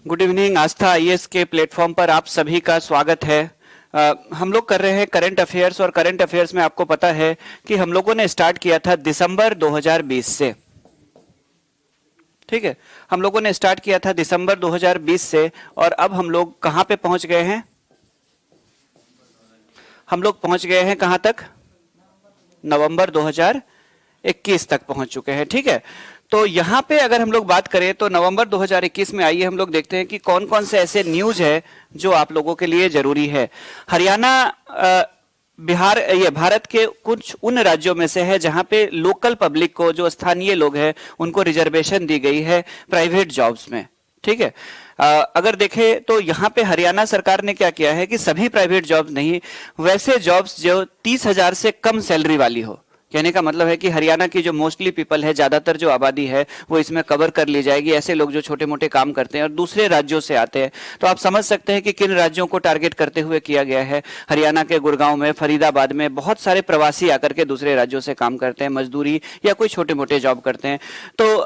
Good evening. Aastha IAS के platform पर आप सभी का स्वागत है। हम लोग कर रहे हैं करंट अफेयर्स, और करंट अफेयर्स में आपको पता है कि हम लोगों ने स्टार्ट किया था दिसंबर 2020 से। ठीक है, हम लोगों ने स्टार्ट किया था दिसंबर 2020 से, और अब हम लोग कहां पे पहुंच गए हैं? हम लोग पहुंच गए हैं कहां तक? नवंबर 2021 तक पहुंच चुके हैं। ठीक है, तो यहां पे अगर हम लोग बात करें तो नवंबर 2021 में आइए हम लोग देखते हैं कि कौन कौन से ऐसे न्यूज है जो आप लोगों के लिए जरूरी है। हरियाणा बिहार ये भारत के कुछ उन राज्यों में से है जहां पे लोकल पब्लिक को, जो स्थानीय लोग हैं, उनको रिजर्वेशन दी गई है प्राइवेट जॉब्स में। ठीक है, अगर देखें तो यहाँ पे हरियाणा सरकार ने क्या किया है कि सभी प्राइवेट जॉब्स नहीं, वैसे जॉब्स जो 30,000 से कम सैलरी वाली हो, कहने का मतलब है कि हरियाणा की जो मोस्टली पीपल है, ज्यादातर जो आबादी है, वो इसमें कवर कर ली जाएगी। ऐसे लोग जो छोटे मोटे काम करते हैं और दूसरे राज्यों से आते हैं, तो आप समझ सकते हैं कि किन राज्यों को टारगेट करते हुए किया गया है। हरियाणा के गुड़गांव में, फरीदाबाद में बहुत सारे प्रवासी आकर के दूसरे राज्यों से काम करते हैं, मजदूरी या कोई छोटे मोटे जॉब करते हैं। तो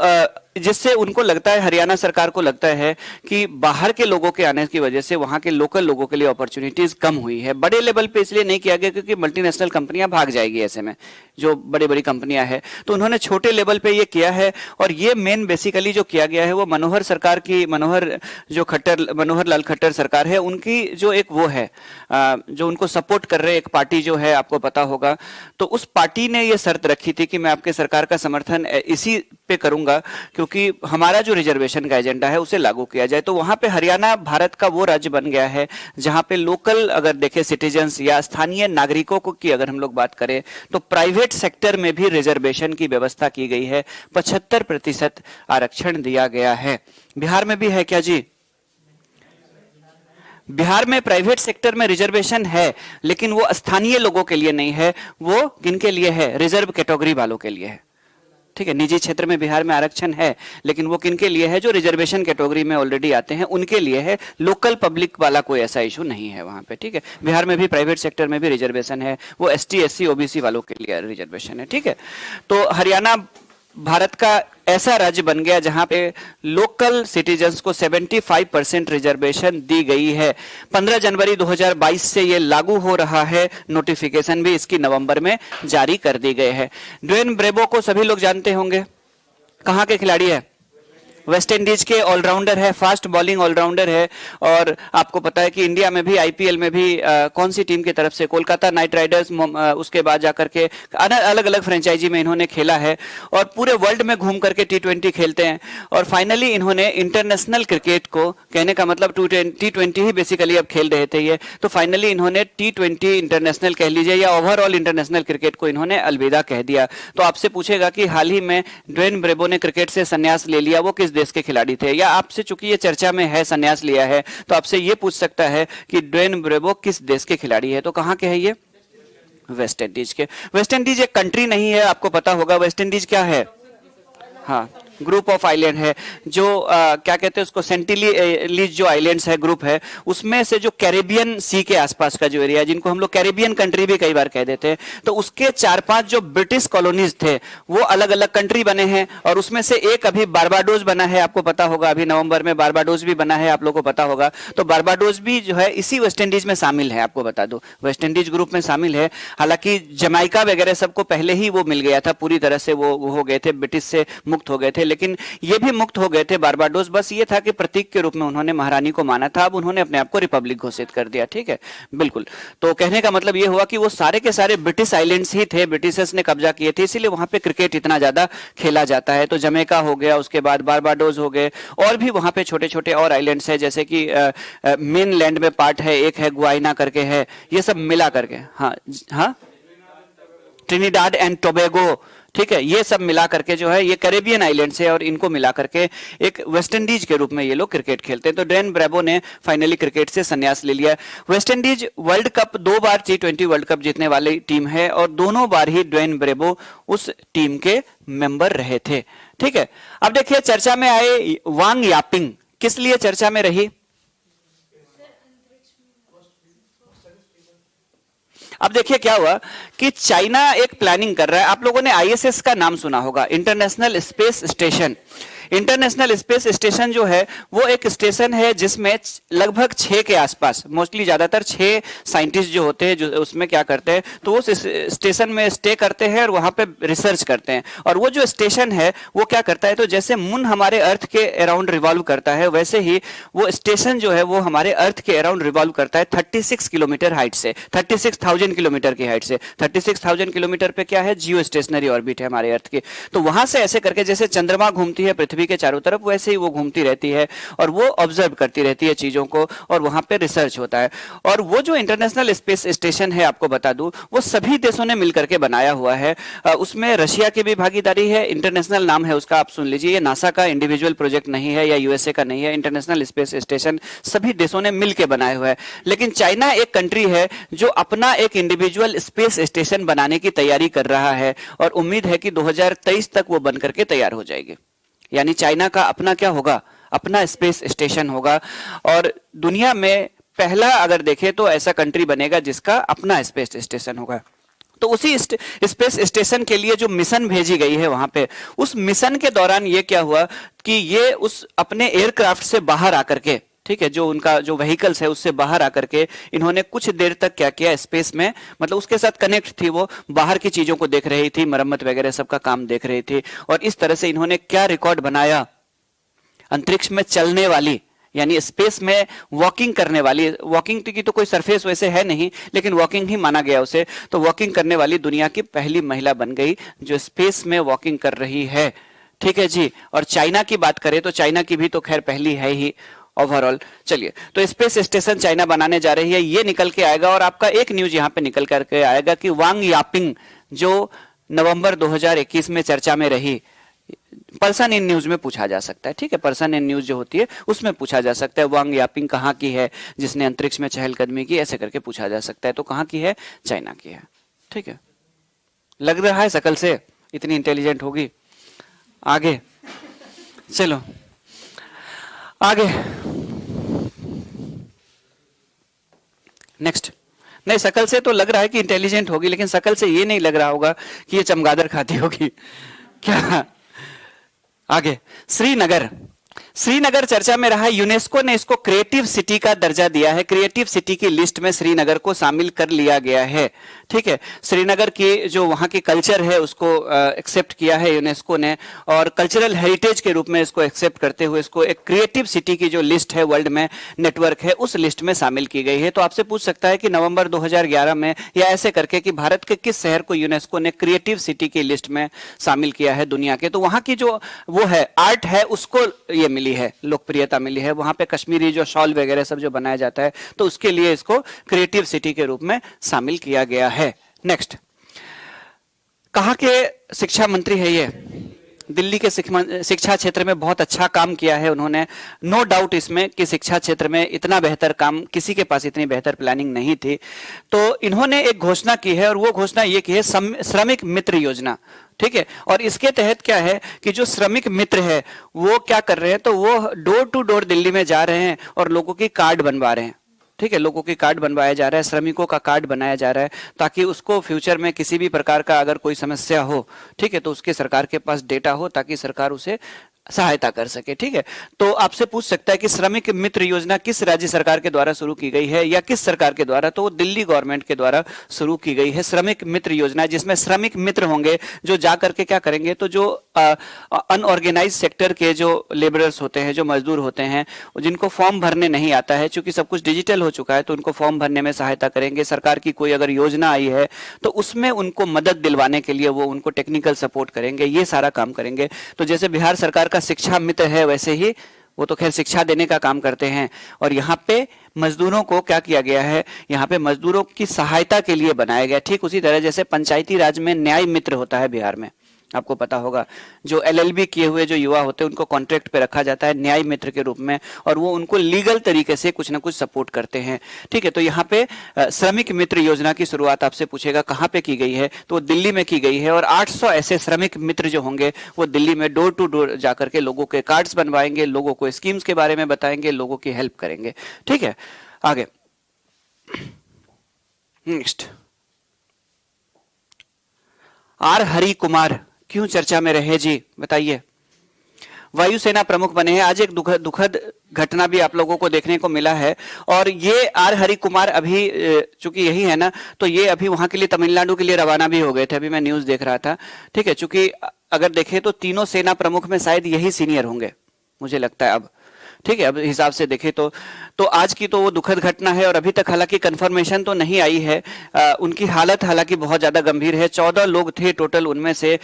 जिससे उनको लगता है, हरियाणा सरकार को लगता है कि बाहर के लोगों के आने की वजह से वहां के लोकल लोगों के लिए अपॉर्चुनिटीज कम हुई है। बड़े लेवल पे इसलिए नहीं किया गया क्योंकि मल्टीनेशनल कंपनियां भाग जाएगी ऐसे में, जो बड़ी बड़ी कंपनियां हैं, तो उन्होंने छोटे लेवल पे ये किया है। और ये मेन बेसिकली जो किया गया है वो मनोहर सरकार की, मनोहर लाल खट्टर सरकार है, उनकी जो एक वो है, जो उनको सपोर्ट कर रहे एक पार्टी जो है, आपको पता होगा, तो उस पार्टी ने ये शर्त रखी थी कि मैं आपके सरकार का समर्थन इसी पे करूंगा क्योंकि हमारा जो रिजर्वेशन का एजेंडा है उसे लागू किया जाए। तो वहां पे हरियाणा भारत का वो राज्य बन गया है जहां पे लोकल, अगर देखें, सिटीजन्स या स्थानीय नागरिकों को की अगर हम लोग बात करें तो प्राइवेट सेक्टर में भी रिजर्वेशन की व्यवस्था की गई है। 75% आरक्षण दिया गया है। बिहार में भी है क्या जी? बिहार में प्राइवेट सेक्टर में रिजर्वेशन है, लेकिन वो स्थानीय लोगों के लिए नहीं है। वो किनके लिए है? रिजर्व कैटेगरी वालों के लिए है। ठीक है, निजी क्षेत्र में बिहार में आरक्षण है, लेकिन वो किनके लिए है? जो रिजर्वेशन कैटेगरी में ऑलरेडी आते हैं उनके लिए है। लोकल पब्लिक वाला कोई ऐसा इशू नहीं है वहां पे। ठीक है, बिहार में भी प्राइवेट सेक्टर में भी रिजर्वेशन है, वो एसटी एससी ओबीसी वालों के लिए रिजर्वेशन है। ठीक है, तो हरियाणा भारत का ऐसा राज्य बन गया जहां पे लोकल सिटीजन्स को 75% रिजर्वेशन दी गई है। 15 जनवरी 2022 से ये लागू हो रहा है। नोटिफिकेशन भी इसकी नवंबर में जारी कर दी गए है। ड्वेन ब्रेबो को सभी लोग जानते होंगे, कहां के खिलाड़ी है? वेस्ट इंडीज के ऑलराउंडर है, फास्ट बॉलिंग ऑलराउंडर है। और आपको पता है कि इंडिया में भी, आईपीएल में भी कौन सी टीम की तरफ से? कोलकाता नाइट राइडर्स, उसके बाद जाकर के अलग अलग फ्रेंचाइजी में इन्होंने खेला है, और पूरे वर्ल्ड में घूम करके T20 खेलते हैं। और फाइनली इन्होंने इंटरनेशनल क्रिकेट को, कहने का मतलब T20 ही बेसिकली अब खेल रहे थे ये, तो फाइनली इन्होंने T20 इंटरनेशनल कह लीजिए या ओवरऑल इंटरनेशनल क्रिकेट को इन्होंने अलविदा कह दिया। तो आपसे पूछेगा कि हाल ही में ड्वेन ब्रेबो ने क्रिकेट से संन्यास ले लिया, वो किस देश के खिलाड़ी थे? या आपसे, चूंकि ये चर्चा में है, संन्यास लिया है, तो आपसे ये पूछ सकता है कि ड्वेन ब्रेबो किस देश के खिलाड़ी है? तो कहां के है ये? वेस्ट इंडीज के। वेस्ट इंडीज एक कंट्री नहीं है, आपको पता होगा। वेस्ट इंडीज क्या है? हाँ, ग्रुप ऑफ आइलैंड है, जो क्या कहते हैं उसको, सेंटिलीज जो आइलैंड्स है, ग्रुप है, उसमें से जो कैरेबियन सी के आसपास का जो एरिया है, जिनको हम लोग कैरेबियन कंट्री भी कई बार कह देते हैं, तो उसके 4-5 जो ब्रिटिश कॉलोनीज थे वो अलग अलग कंट्री बने हैं। और उसमें से एक अभी बारबाडोस बना है, आपको पता होगा, अभी नवंबर में बारबाडोस भी बना है, आप लोगों को पता होगा। तो बारबाडोस भी जो है इसी वेस्ट इंडीज में शामिल है, आपको बता दो, वेस्ट इंडीज ग्रुप में शामिल है। हालांकि जमाइका वगैरह सबको पहले ही वो मिल गया था, पूरी तरह से वो हो गए थे, ब्रिटिश से मुक्त हो गए थे, लेकिन ये भी मुक्त हो गए थे बारबाडोस। बस ये था कि प्रतीक के रूप में उन्होंने महारानी को माना था, अब उन्होंने अपने आप को रिपब्लिक घोषित कर दिया। ठीक है, बिल्कुल। तो कहने का मतलब ये हुआ कि वो सारे के सारे ब्रिटिश आइलैंड्स ही थे, ब्रिटिशर्स ने कब्जा किए थे, इसीलिए वहां पे क्रिकेट इतना ज्यादा खेला जाता है। तो जमैका हो गया, उसके बाद बारबाडोस हो गए, और भी वहां पे छोटे छोटे और आइलैंड्स है, जैसे कि मेन लैंड में पार्ट है, एक है गुआइना करके है, ये सब मिला करके, हाँ हाँ, ट्रिनिडाड एंड टोबैगो। ठीक है, ये सब मिला करके जो है ये कैरेबियन आइलैंड्स है, और इनको मिला करके एक वेस्ट इंडीज के रूप में ये लोग क्रिकेट खेलते हैं। तो ड्वेन ब्रेबो ने फाइनली क्रिकेट से संन्यास ले लिया। वेस्ट इंडीज वर्ल्ड कप 2 बार T20 वर्ल्ड कप जीतने वाली टीम है, और दोनों बार ही ड्वेन ब्रेबो उस टीम के मेंबर रहे थे। ठीक है, अब देखिए चर्चा में आए वांग यापिंग, किस लिए चर्चा में रही? अब देखिए क्या हुआ कि चाइना एक प्लानिंग कर रहा है। आप लोगों ने आईएसएस का नाम सुना होगा, international space station. International space station जो है वो एक स्टेशन है जिसमें लगभग 6 के आसपास, मोस्टली ज्यादातर 6 साइंटिस्ट जो होते हैं जो उसमें क्या करते हैं, तो उस स्टेशन में स्टे करते हैं और वहां पे रिसर्च करते हैं। और वो जो स्टेशन है वो क्या करता है, तो जैसे मून हमारे अर्थ के अराउंड रिवॉल्व करता है, वैसे ही वो स्टेशन जो है वो हमारे अर्थ के अराउंड रिवॉल्व करता है 36 किलोमीटर हाइट से, 36,000 किलोमीटर की हाइट से। 36,000 किलोमीटर पे क्या है, जियो स्टेशनरी ऑर्बिट है हमारे अर्थ की। तो वहां से ऐसे करके जैसे चंद्रमा घूमती है पृथ्वी के चारों तरफ, वैसे ही वो घूमती रहती है और वो ऑब्जर्व करती रहती है चीजों को, और वहां पे रिसर्च होता है। और वो जो इंटरनेशनल स्पेस स्टेशन है, आपको बता दूं, वो सभी देशों ने मिलकर के बनाया हुआ है। उसमें रशिया की भी भागीदारी है। इंटरनेशनल नाम है उसका, आप सुन लीजिए, ये नासा का इंडिविजुअल प्रोजेक्ट नहीं है या यूएसए का नहीं है। इंटरनेशनल स्पेस स्टेशन सभी देशों ने मिलकर बनाया हुआ है। लेकिन चाइना एक कंट्री है जो अपना एक इंडिविजुअल स्पेस स्टेशन बनाने की तैयारी कर रहा है, और उम्मीद है कि 2023 तक वो बनकर के तैयार हो जाएगी। यानी चाइना का अपना क्या होगा, अपना स्पेस स्टेशन होगा। और दुनिया में पहला अगर देखें तो ऐसा कंट्री बनेगा जिसका अपना स्पेस स्टेशन होगा। तो उसी स्पेस स्टेशन के लिए जो मिशन भेजी गई है वहां पे, उस मिशन के दौरान ये क्या हुआ कि ये उस अपने एयरक्राफ्ट से बाहर आकर के, ठीक है, जो उनका जो व्हीकल्स है उससे बाहर आकर के इन्होंने कुछ देर तक क्या किया, स्पेस में, मतलब उसके साथ कनेक्ट थी, वो बाहर की चीजों को देख रही थी, मरम्मत वगैरह सबका काम देख रही थी। और इस तरह से इन्होंने क्या रिकॉर्ड बनाया, अंतरिक्ष में चलने वाली, यानी स्पेस में वॉकिंग करने वाली, वॉकिंग की तो कोई सरफेस वैसे है नहीं, लेकिन वॉकिंग ही माना गया उसे, तो वॉकिंग करने वाली दुनिया की पहली महिला बन गई जो स्पेस में वॉकिंग कर रही है। ठीक है जी। और चाइना की बात करें तो चाइना की भी तो खैर पहली है ही ओवरऑल। चलिए, तो स्पेस स्टेशन चाइना बनाने जा रही है, ये निकल के आएगा। और आपका एक न्यूज यहां पे निकल करके आएगा कि वांग यापिंग जो नवंबर 2021 में चर्चा में रही, पर्सन इन न्यूज में पूछा जा सकता है, ठीक है, पर्सन इन न्यूज जो होती है उसमें पूछा जा सकता है वांग यापिंग कहाँ की है जिसने अंतरिक्ष में चहलकदमी की, ऐसे करके पूछा जा सकता है। तो कहाँ की है, चाइना की है। ठीक है, लग रहा है शकल से इतनी इंटेलिजेंट होगी। आगे चलो, आगे नेक्स्ट। नहीं, शकल से तो लग रहा है कि इंटेलिजेंट होगी, लेकिन शकल से ये नहीं लग रहा होगा कि ये चमगादड़ खाती होगी क्या। आगे, श्रीनगर। श्रीनगर चर्चा में रहा। यूनेस्को ने इसको क्रिएटिव सिटी का दर्जा दिया है, क्रिएटिव सिटी की लिस्ट में श्रीनगर को शामिल कर लिया गया है। ठीक है, श्रीनगर की जो वहां की कल्चर है उसको एक्सेप्ट किया है यूनेस्को ने, और कल्चरल हेरिटेज के रूप में इसको एक्सेप्ट करते हुए इसको एक क्रिएटिव सिटी की जो लिस्ट है वर्ल्ड में नेटवर्क है उस लिस्ट में शामिल की गई है। तो आपसे पूछ सकता है कि नवंबर 2011 में या ऐसे करके कि भारत के किस शहर को यूनेस्को ने क्रिएटिव सिटी की लिस्ट में शामिल किया है दुनिया के, तो वहां की जो वो है आर्ट है उसको ये मिली है, लोकप्रियता मिली है। वहां पे कश्मीरी जो शॉल वगैरह सब जो बनाया जाता है तो उसके लिए इसको क्रिएटिव सिटी के रूप में शामिल किया गया है। नेक्स्ट, कहां के शिक्षा मंत्री है ये, दिल्ली के शिक्षा क्षेत्र में बहुत अच्छा काम किया है उन्होंने, नो डाउट इसमें कि शिक्षा क्षेत्र में इतना बेहतर काम, किसी के पास इतनी बेहतर प्लानिंग नहीं थी। तो इन्होंने एक घोषणा की है और वो घोषणा ये की है श्रमिक मित्र योजना। ठीक है, और इसके तहत क्या है कि जो श्रमिक मित्र है वो क्या कर रहे हैं, तो वो डोर टू डोर दिल्ली में जा रहे हैं और लोगों की कार्ड बनवा रहे हैं। ठीक है, लोगों के कार्ड बनवाया जा रहा है, श्रमिकों का कार्ड बनाया जा रहा है, ताकि उसको फ्यूचर में किसी भी प्रकार का अगर कोई समस्या हो, ठीक है, तो उसके सरकार के पास डेटा हो ताकि सरकार उसे सहायता कर सके। ठीक है, तो आपसे पूछ सकता है कि श्रमिक मित्र योजना किस राज्य सरकार के द्वारा शुरू की गई है या किस सरकार के द्वारा, तो वो दिल्ली गवर्नमेंट के द्वारा शुरू की गई है श्रमिक मित्र योजना, जिसमें श्रमिक मित्र होंगे जो जा करके क्या करेंगे, तो जो अनऑर्गेनाइज सेक्टर के जो लेबरर्स होते हैं, जो मजदूर होते हैं, जिनको फॉर्म भरने नहीं आता है, चूंकि सब कुछ डिजिटल हो चुका है तो उनको फॉर्म भरने में सहायता करेंगे। सरकार की कोई अगर योजना आई है तो उसमें उनको मदद दिलवाने के लिए वो उनको टेक्निकल सपोर्ट करेंगे, ये सारा काम करेंगे। तो जैसे बिहार सरकार का शिक्षा मित्र है वैसे ही वो तो खैर शिक्षा देने का काम करते हैं, और यहाँ पे मजदूरों को क्या किया गया है, यहाँ पे मजदूरों की सहायता के लिए बनाया गया। ठीक उसी तरह जैसे पंचायती राज में न्याय मित्र होता है बिहार में, आपको पता होगा, जो एलएलबी किए हुए जो युवा होते हैं उनको कॉन्ट्रैक्ट पे रखा जाता है न्याय मित्र के रूप में, और वो उनको लीगल तरीके से कुछ ना कुछ सपोर्ट करते हैं। ठीक है, तो यहाँ पे श्रमिक मित्र योजना की शुरुआत आपसे पूछेगा कहाँ पे की गई है, तो दिल्ली में की गई है, और 800 ऐसे श्रमिक मित्र जो होंगे वो दिल्ली में डोर टू डोर जाकर के लोगों के कार्ड्स बनवाएंगे, लोगों को स्कीम्स के बारे में बताएंगे, लोगों की हेल्प करेंगे। ठीक है, आगे नेक्स्ट, आर हरि कुमार क्यों चर्चा में रहे जी, बताइए। वायुसेना प्रमुख बने हैं। आज एक दुखद घटना भी आप लोगों को देखने को मिला है, और ये आर हरि कुमार अभी चूंकि यही है ना, तो ये अभी वहां के लिए तमिलनाडु के लिए रवाना भी हो गए थे। अभी मैं न्यूज देख रहा था, ठीक है। चूंकि अगर देखें तो तीनों सेना प्रमुख में शायद यही सीनियर होंगे, मुझे लगता है अब, ठीक है। अब हिसाब से देखें तो आज की तो वो दुखद घटना है, और अभी तक हालांकि कंफर्मेशन तो नहीं आई है। उनकी हालत हालांकि बहुत ज्यादा गंभीर है। 14 लोग थे टोटल, उनमें से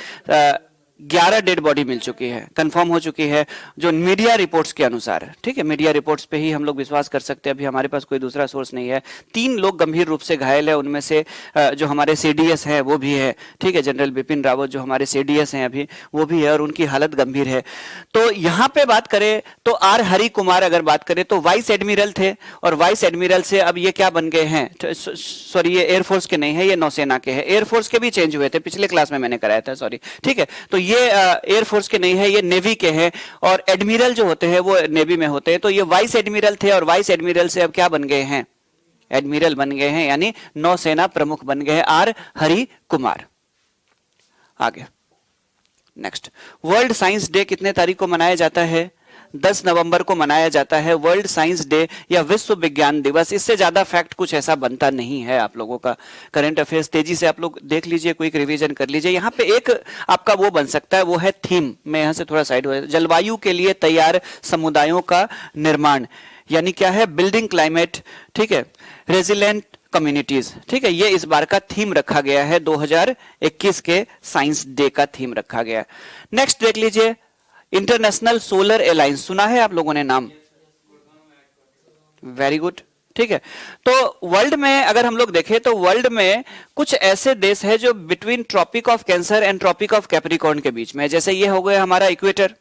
11 डेड बॉडी मिल चुकी है, कंफर्म हो चुकी है, जो मीडिया रिपोर्ट्स के अनुसार, ठीक है। मीडिया रिपोर्ट्स पे ही हम लोग विश्वास कर सकते हैं, अभी हमारे पास कोई दूसरा सोर्स नहीं है। 3 लोग गंभीर रूप से घायल है, उनमें से जो हमारे सीडीएस हैं वो भी है, ठीक है। जनरल बिपिन रावत जो हमारे सीडीएस हैं अभी, वो भी है, और उनकी हालत गंभीर है। तो यहाँ पे बात करें तो आर हरि कुमार अगर बात करें तो वाइस एडमिरल थे, और वाइस एडमिरल से अब ये क्या बन गए हैं, सॉरी ये एयरफोर्स के नहीं है, ये नौसेना के हैं। एयरफोर्स के भी चेंज हुए थे, पिछले क्लास में मैंने कराया था, सॉरी, ठीक है। तो ये एयरफोर्स के नहीं है, ये नेवी के हैं, और एडमिरल जो होते हैं वो नेवी में होते हैं। तो ये वाइस एडमिरल थे, और वाइस एडमिरल से अब क्या बन गए हैं, एडमिरल बन गए हैं, यानी नौसेना प्रमुख बन गए हैं आर हरि कुमार। आगे नेक्स्ट, वर्ल्ड साइंस डे कितने तारीख को मनाया जाता है? 10 नवंबर को मनाया जाता है वर्ल्ड साइंस डे या विश्व विज्ञान दिवस। इससे ज्यादा फैक्ट कुछ ऐसा बनता नहीं है। आप लोगों का करंट अफेयर्स तेजी से आप लोग देख लीजिए, क्विक रिवीजन कर लीजिए। यहाँ पे एक आपका वो बन सकता है, वो है थीम। मैं यहाँ से थोड़ा साइड हो, जलवायु के लिए तैयार समुदायों का निर्माण, यानी क्या है, बिल्डिंग क्लाइमेट, ठीक है, रेजिलेंट कम्युनिटीज, ठीक है। ये इस बार का थीम रखा गया है, 2021 के साइंस डे का थीम रखा गया है। नेक्स्ट देख लीजिए, इंटरनेशनल सोलर अलायंस, सुना है आप लोगों ने नाम? वेरी गुड, ठीक है। तो वर्ल्ड में अगर हम लोग देखें तो वर्ल्ड में कुछ ऐसे देश है जो between tropic of cancer and tropic of Capricorn के बीच में, जैसे ये हो गया हमारा इक्वेटर,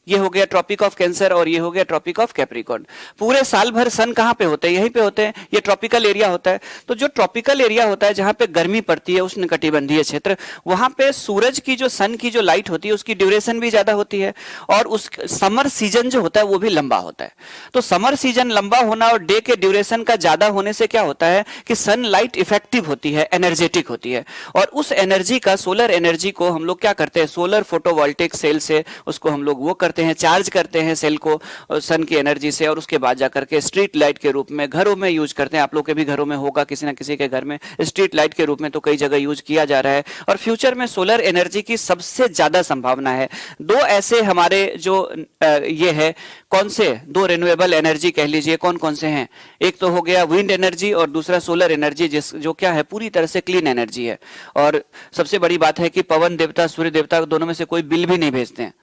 ये हो गया ट्रॉपिक ऑफ कैंसर, और ये हो गया ट्रॉपिक ऑफ कैप्रिकॉर्न। पूरे साल भर सन कहां पे होते हैं? यहीं पे होते हैं। ये ट्रॉपिकल एरिया होता है। तो जो ट्रॉपिकल एरिया होता है जहां पे गर्मी पड़ती है, उष्णकटिबंधीय क्षेत्र, वहां पे सूरज की जो सन की जो लाइट होती है उसकी ड्यूरेशन भी ज्यादा होती है, और उस समर सीजन जो होता है वो भी लंबा होता है। तो समर सीजन लंबा होना और डे के ड्यूरेशन का ज्यादा होने से क्या होता है कि सन लाइट इफेक्टिव होती है, एनर्जेटिक होती है, और उस एनर्जी का, सोलर एनर्जी को हम लोग क्या करते हैं, सोलर फोटोवोल्टिक सेल से उसको हम लोग वो करते हैं, चार्ज करते हैं सेल को सन की एनर्जी से, और उसके बाद जाकर के स्ट्रीट लाइट के रूप में घरों में यूज करते हैं। आप लोग के भी घरों में होगा, किसी ना किसी के घर में स्ट्रीट लाइट के रूप में तो कई जगह यूज किया जा रहा है। और फ्यूचर में सोलर एनर्जी की सबसे ज्यादा संभावना है। 2 ऐसे हमारे जो ये है, कौन से 2 रिन्यूएबल एनर्जी कह लीजिए, कौन कौन से हैं? एक तो हो गया विंड एनर्जी, और दूसरा सोलर एनर्जी, जो क्या है, पूरी तरह से क्लीन एनर्जी है। और सबसे बड़ी बात है कि पवन देवता, सूर्य देवता, दोनों में से कोई बिल भी नहीं भेजते हैं,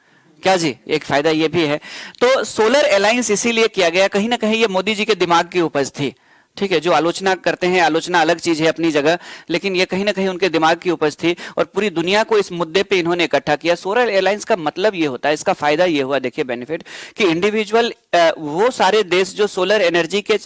क्या जी? एक फायदा ये भी है। तो सोलर अलायंस इसीलिए किया गया, कहीं ना कहीं ये मोदी जी के दिमाग की उपज थी, ठीक है। जो आलोचना करते हैं, आलोचना अलग चीज है अपनी जगह, लेकिन ये कहीं ना कहीं उनके दिमाग की उपज थी, और पूरी दुनिया को इस मुद्दे पे इन्होंने इकट्ठा किया। सोलर अलायंस का मतलब ये होता है, इसका फायदा ये हुआ, देखिए बेनिफिट, कि इंडिविजुअल वो सारे देश जो सोलर एनर्जी के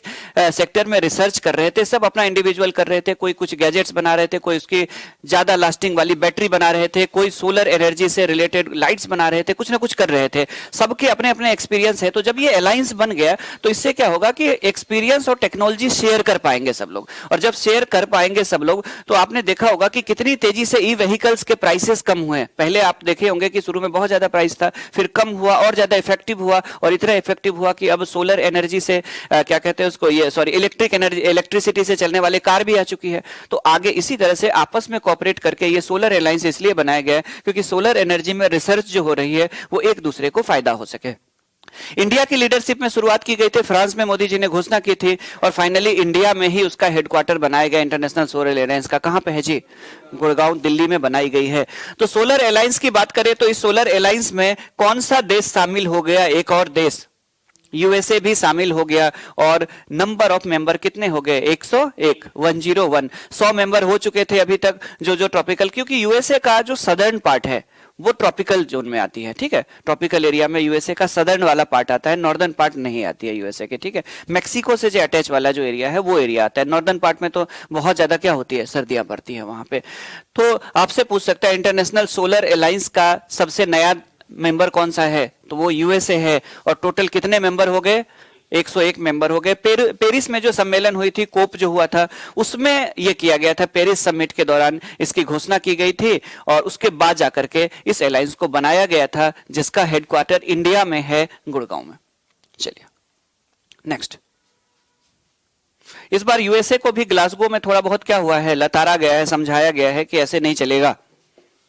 सेक्टर में रिसर्च कर रहे थे, सब अपना इंडिविजुअल कर रहे थे। कोई कुछ गैजेट्स बना रहे थे, कोई उसकी ज्यादा लास्टिंग वाली बैटरी बना रहे थे, कोई सोलर एनर्जी से रिलेटेड लाइट्स बना रहे थे, कुछ ना कुछ कर रहे थे। सबके अपने अपने एक्सपीरियंस है। तो जब ये अलायंस बन गया तो इससे क्या होगा कि एक्सपीरियंस और टेक्नोलॉजी शेयर कर पाएंगे सब लोग, और जब शेयर कर पाएंगे सब लोग तो आपने देखा होगा कि कितनी तेजी से ई व्हीकल्स के प्राइसेस कम हुए। पहले आप देखे होंगे कि शुरू में बहुत ज्यादा प्राइस था, फिर कम हुआ और ज्यादा इफेक्टिव हुआ, और इतना इफेक्टिव हुआ कि अब सोलर एनर्जी से क्या कहते हैं उसको, ये सॉरी इलेक्ट्रिक एनर्जी, इलेक्ट्रिसिटी से चलने वाले कार भी आ चुकी है। तो आगे इसी तरह से आपस में कोऑपरेट करके ये सोलर अलायंस इसलिए बनाया गया है क्योंकि सोलर एनर्जी में रिसर्च जो हो रही है वो एक दूसरे को फायदा हो सके। इंडिया की लीडरशिप में शुरुआत की गई थी, फ्रांस में मोदी जी ने घोषणा की थी, और फाइनली इंडिया में ही उसका हेडक्वार्टर बनाया गया इंटरनेशनल सोलर अलायंस का। कहां पे है जी? गुड़गांव, दिल्ली में बनाई गई है। तो सोलर अलायंस की बात करें तो इस सोलर अलायंस में कौन सा देश शामिल हो गया? एक और देश, यूएसए भी शामिल हो गया। और नंबर ऑफ मेंबर कितने हो गए? 101, 101। 100 मेंबर हो चुके थे अभी तक, जो ट्रॉपिकल, क्योंकि यूएसए का जो सदर्न पार्ट है वो ट्रॉपिकल जोन में आती है, ठीक है। ट्रॉपिकल एरिया में यूएसए का सदर्न वाला पार्ट आता है, नॉर्दर्न पार्ट नहीं आती है यूएसए के, ठीक है। मैक्सिको से जो अटैच वाला जो एरिया है वो एरिया आता है। नॉर्दर्न पार्ट में तो बहुत ज्यादा क्या होती है, सर्दियां पड़ती है वहां पे। तो आपसे पूछ सकता है इंटरनेशनल सोलर अलायंस का सबसे नया मेंबर कौन सा है? तो वो यूएसए है। और टोटल कितने मेंबर हो गए? 101 मेंबर हो गए। पेरिस में जो सम्मेलन हुई थी, कोप जो हुआ था, उसमें यह किया गया था, पेरिस समिट के दौरान इसकी घोषणा की गई थी और उसके बाद जाकर के इस अलायंस को बनाया गया था, जिसका हेडक्वार्टर इंडिया में है, गुड़गांव में। चलिए नेक्स्ट। इस बार यूएसए को भी ग्लासगो में थोड़ा बहुत क्या हुआ है, लतारा गया है, समझाया गया है कि ऐसे नहीं चलेगा,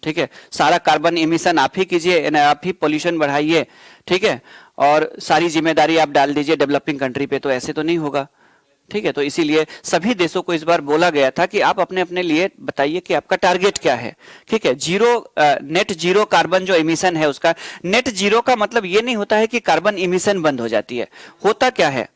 ठीक है, सारा कार्बन इमिशन आप ही कीजिए, आप ही पोल्यूशन बढ़ाइए, ठीक है, और सारी जिम्मेदारी आप डाल दीजिए डेवलपिंग कंट्री पे, तो ऐसे तो नहीं होगा, ठीक है। तो इसीलिए सभी देशों को इस बार बोला गया था कि आप अपने अपने लिए बताइए कि आपका टारगेट क्या है, ठीक है। नेट जीरो कार्बन जो इमिशन है उसका, नेट जीरो का मतलब ये नहीं होता है कि कार्बन इमिशन बंद हो जाती है, होता क्या है,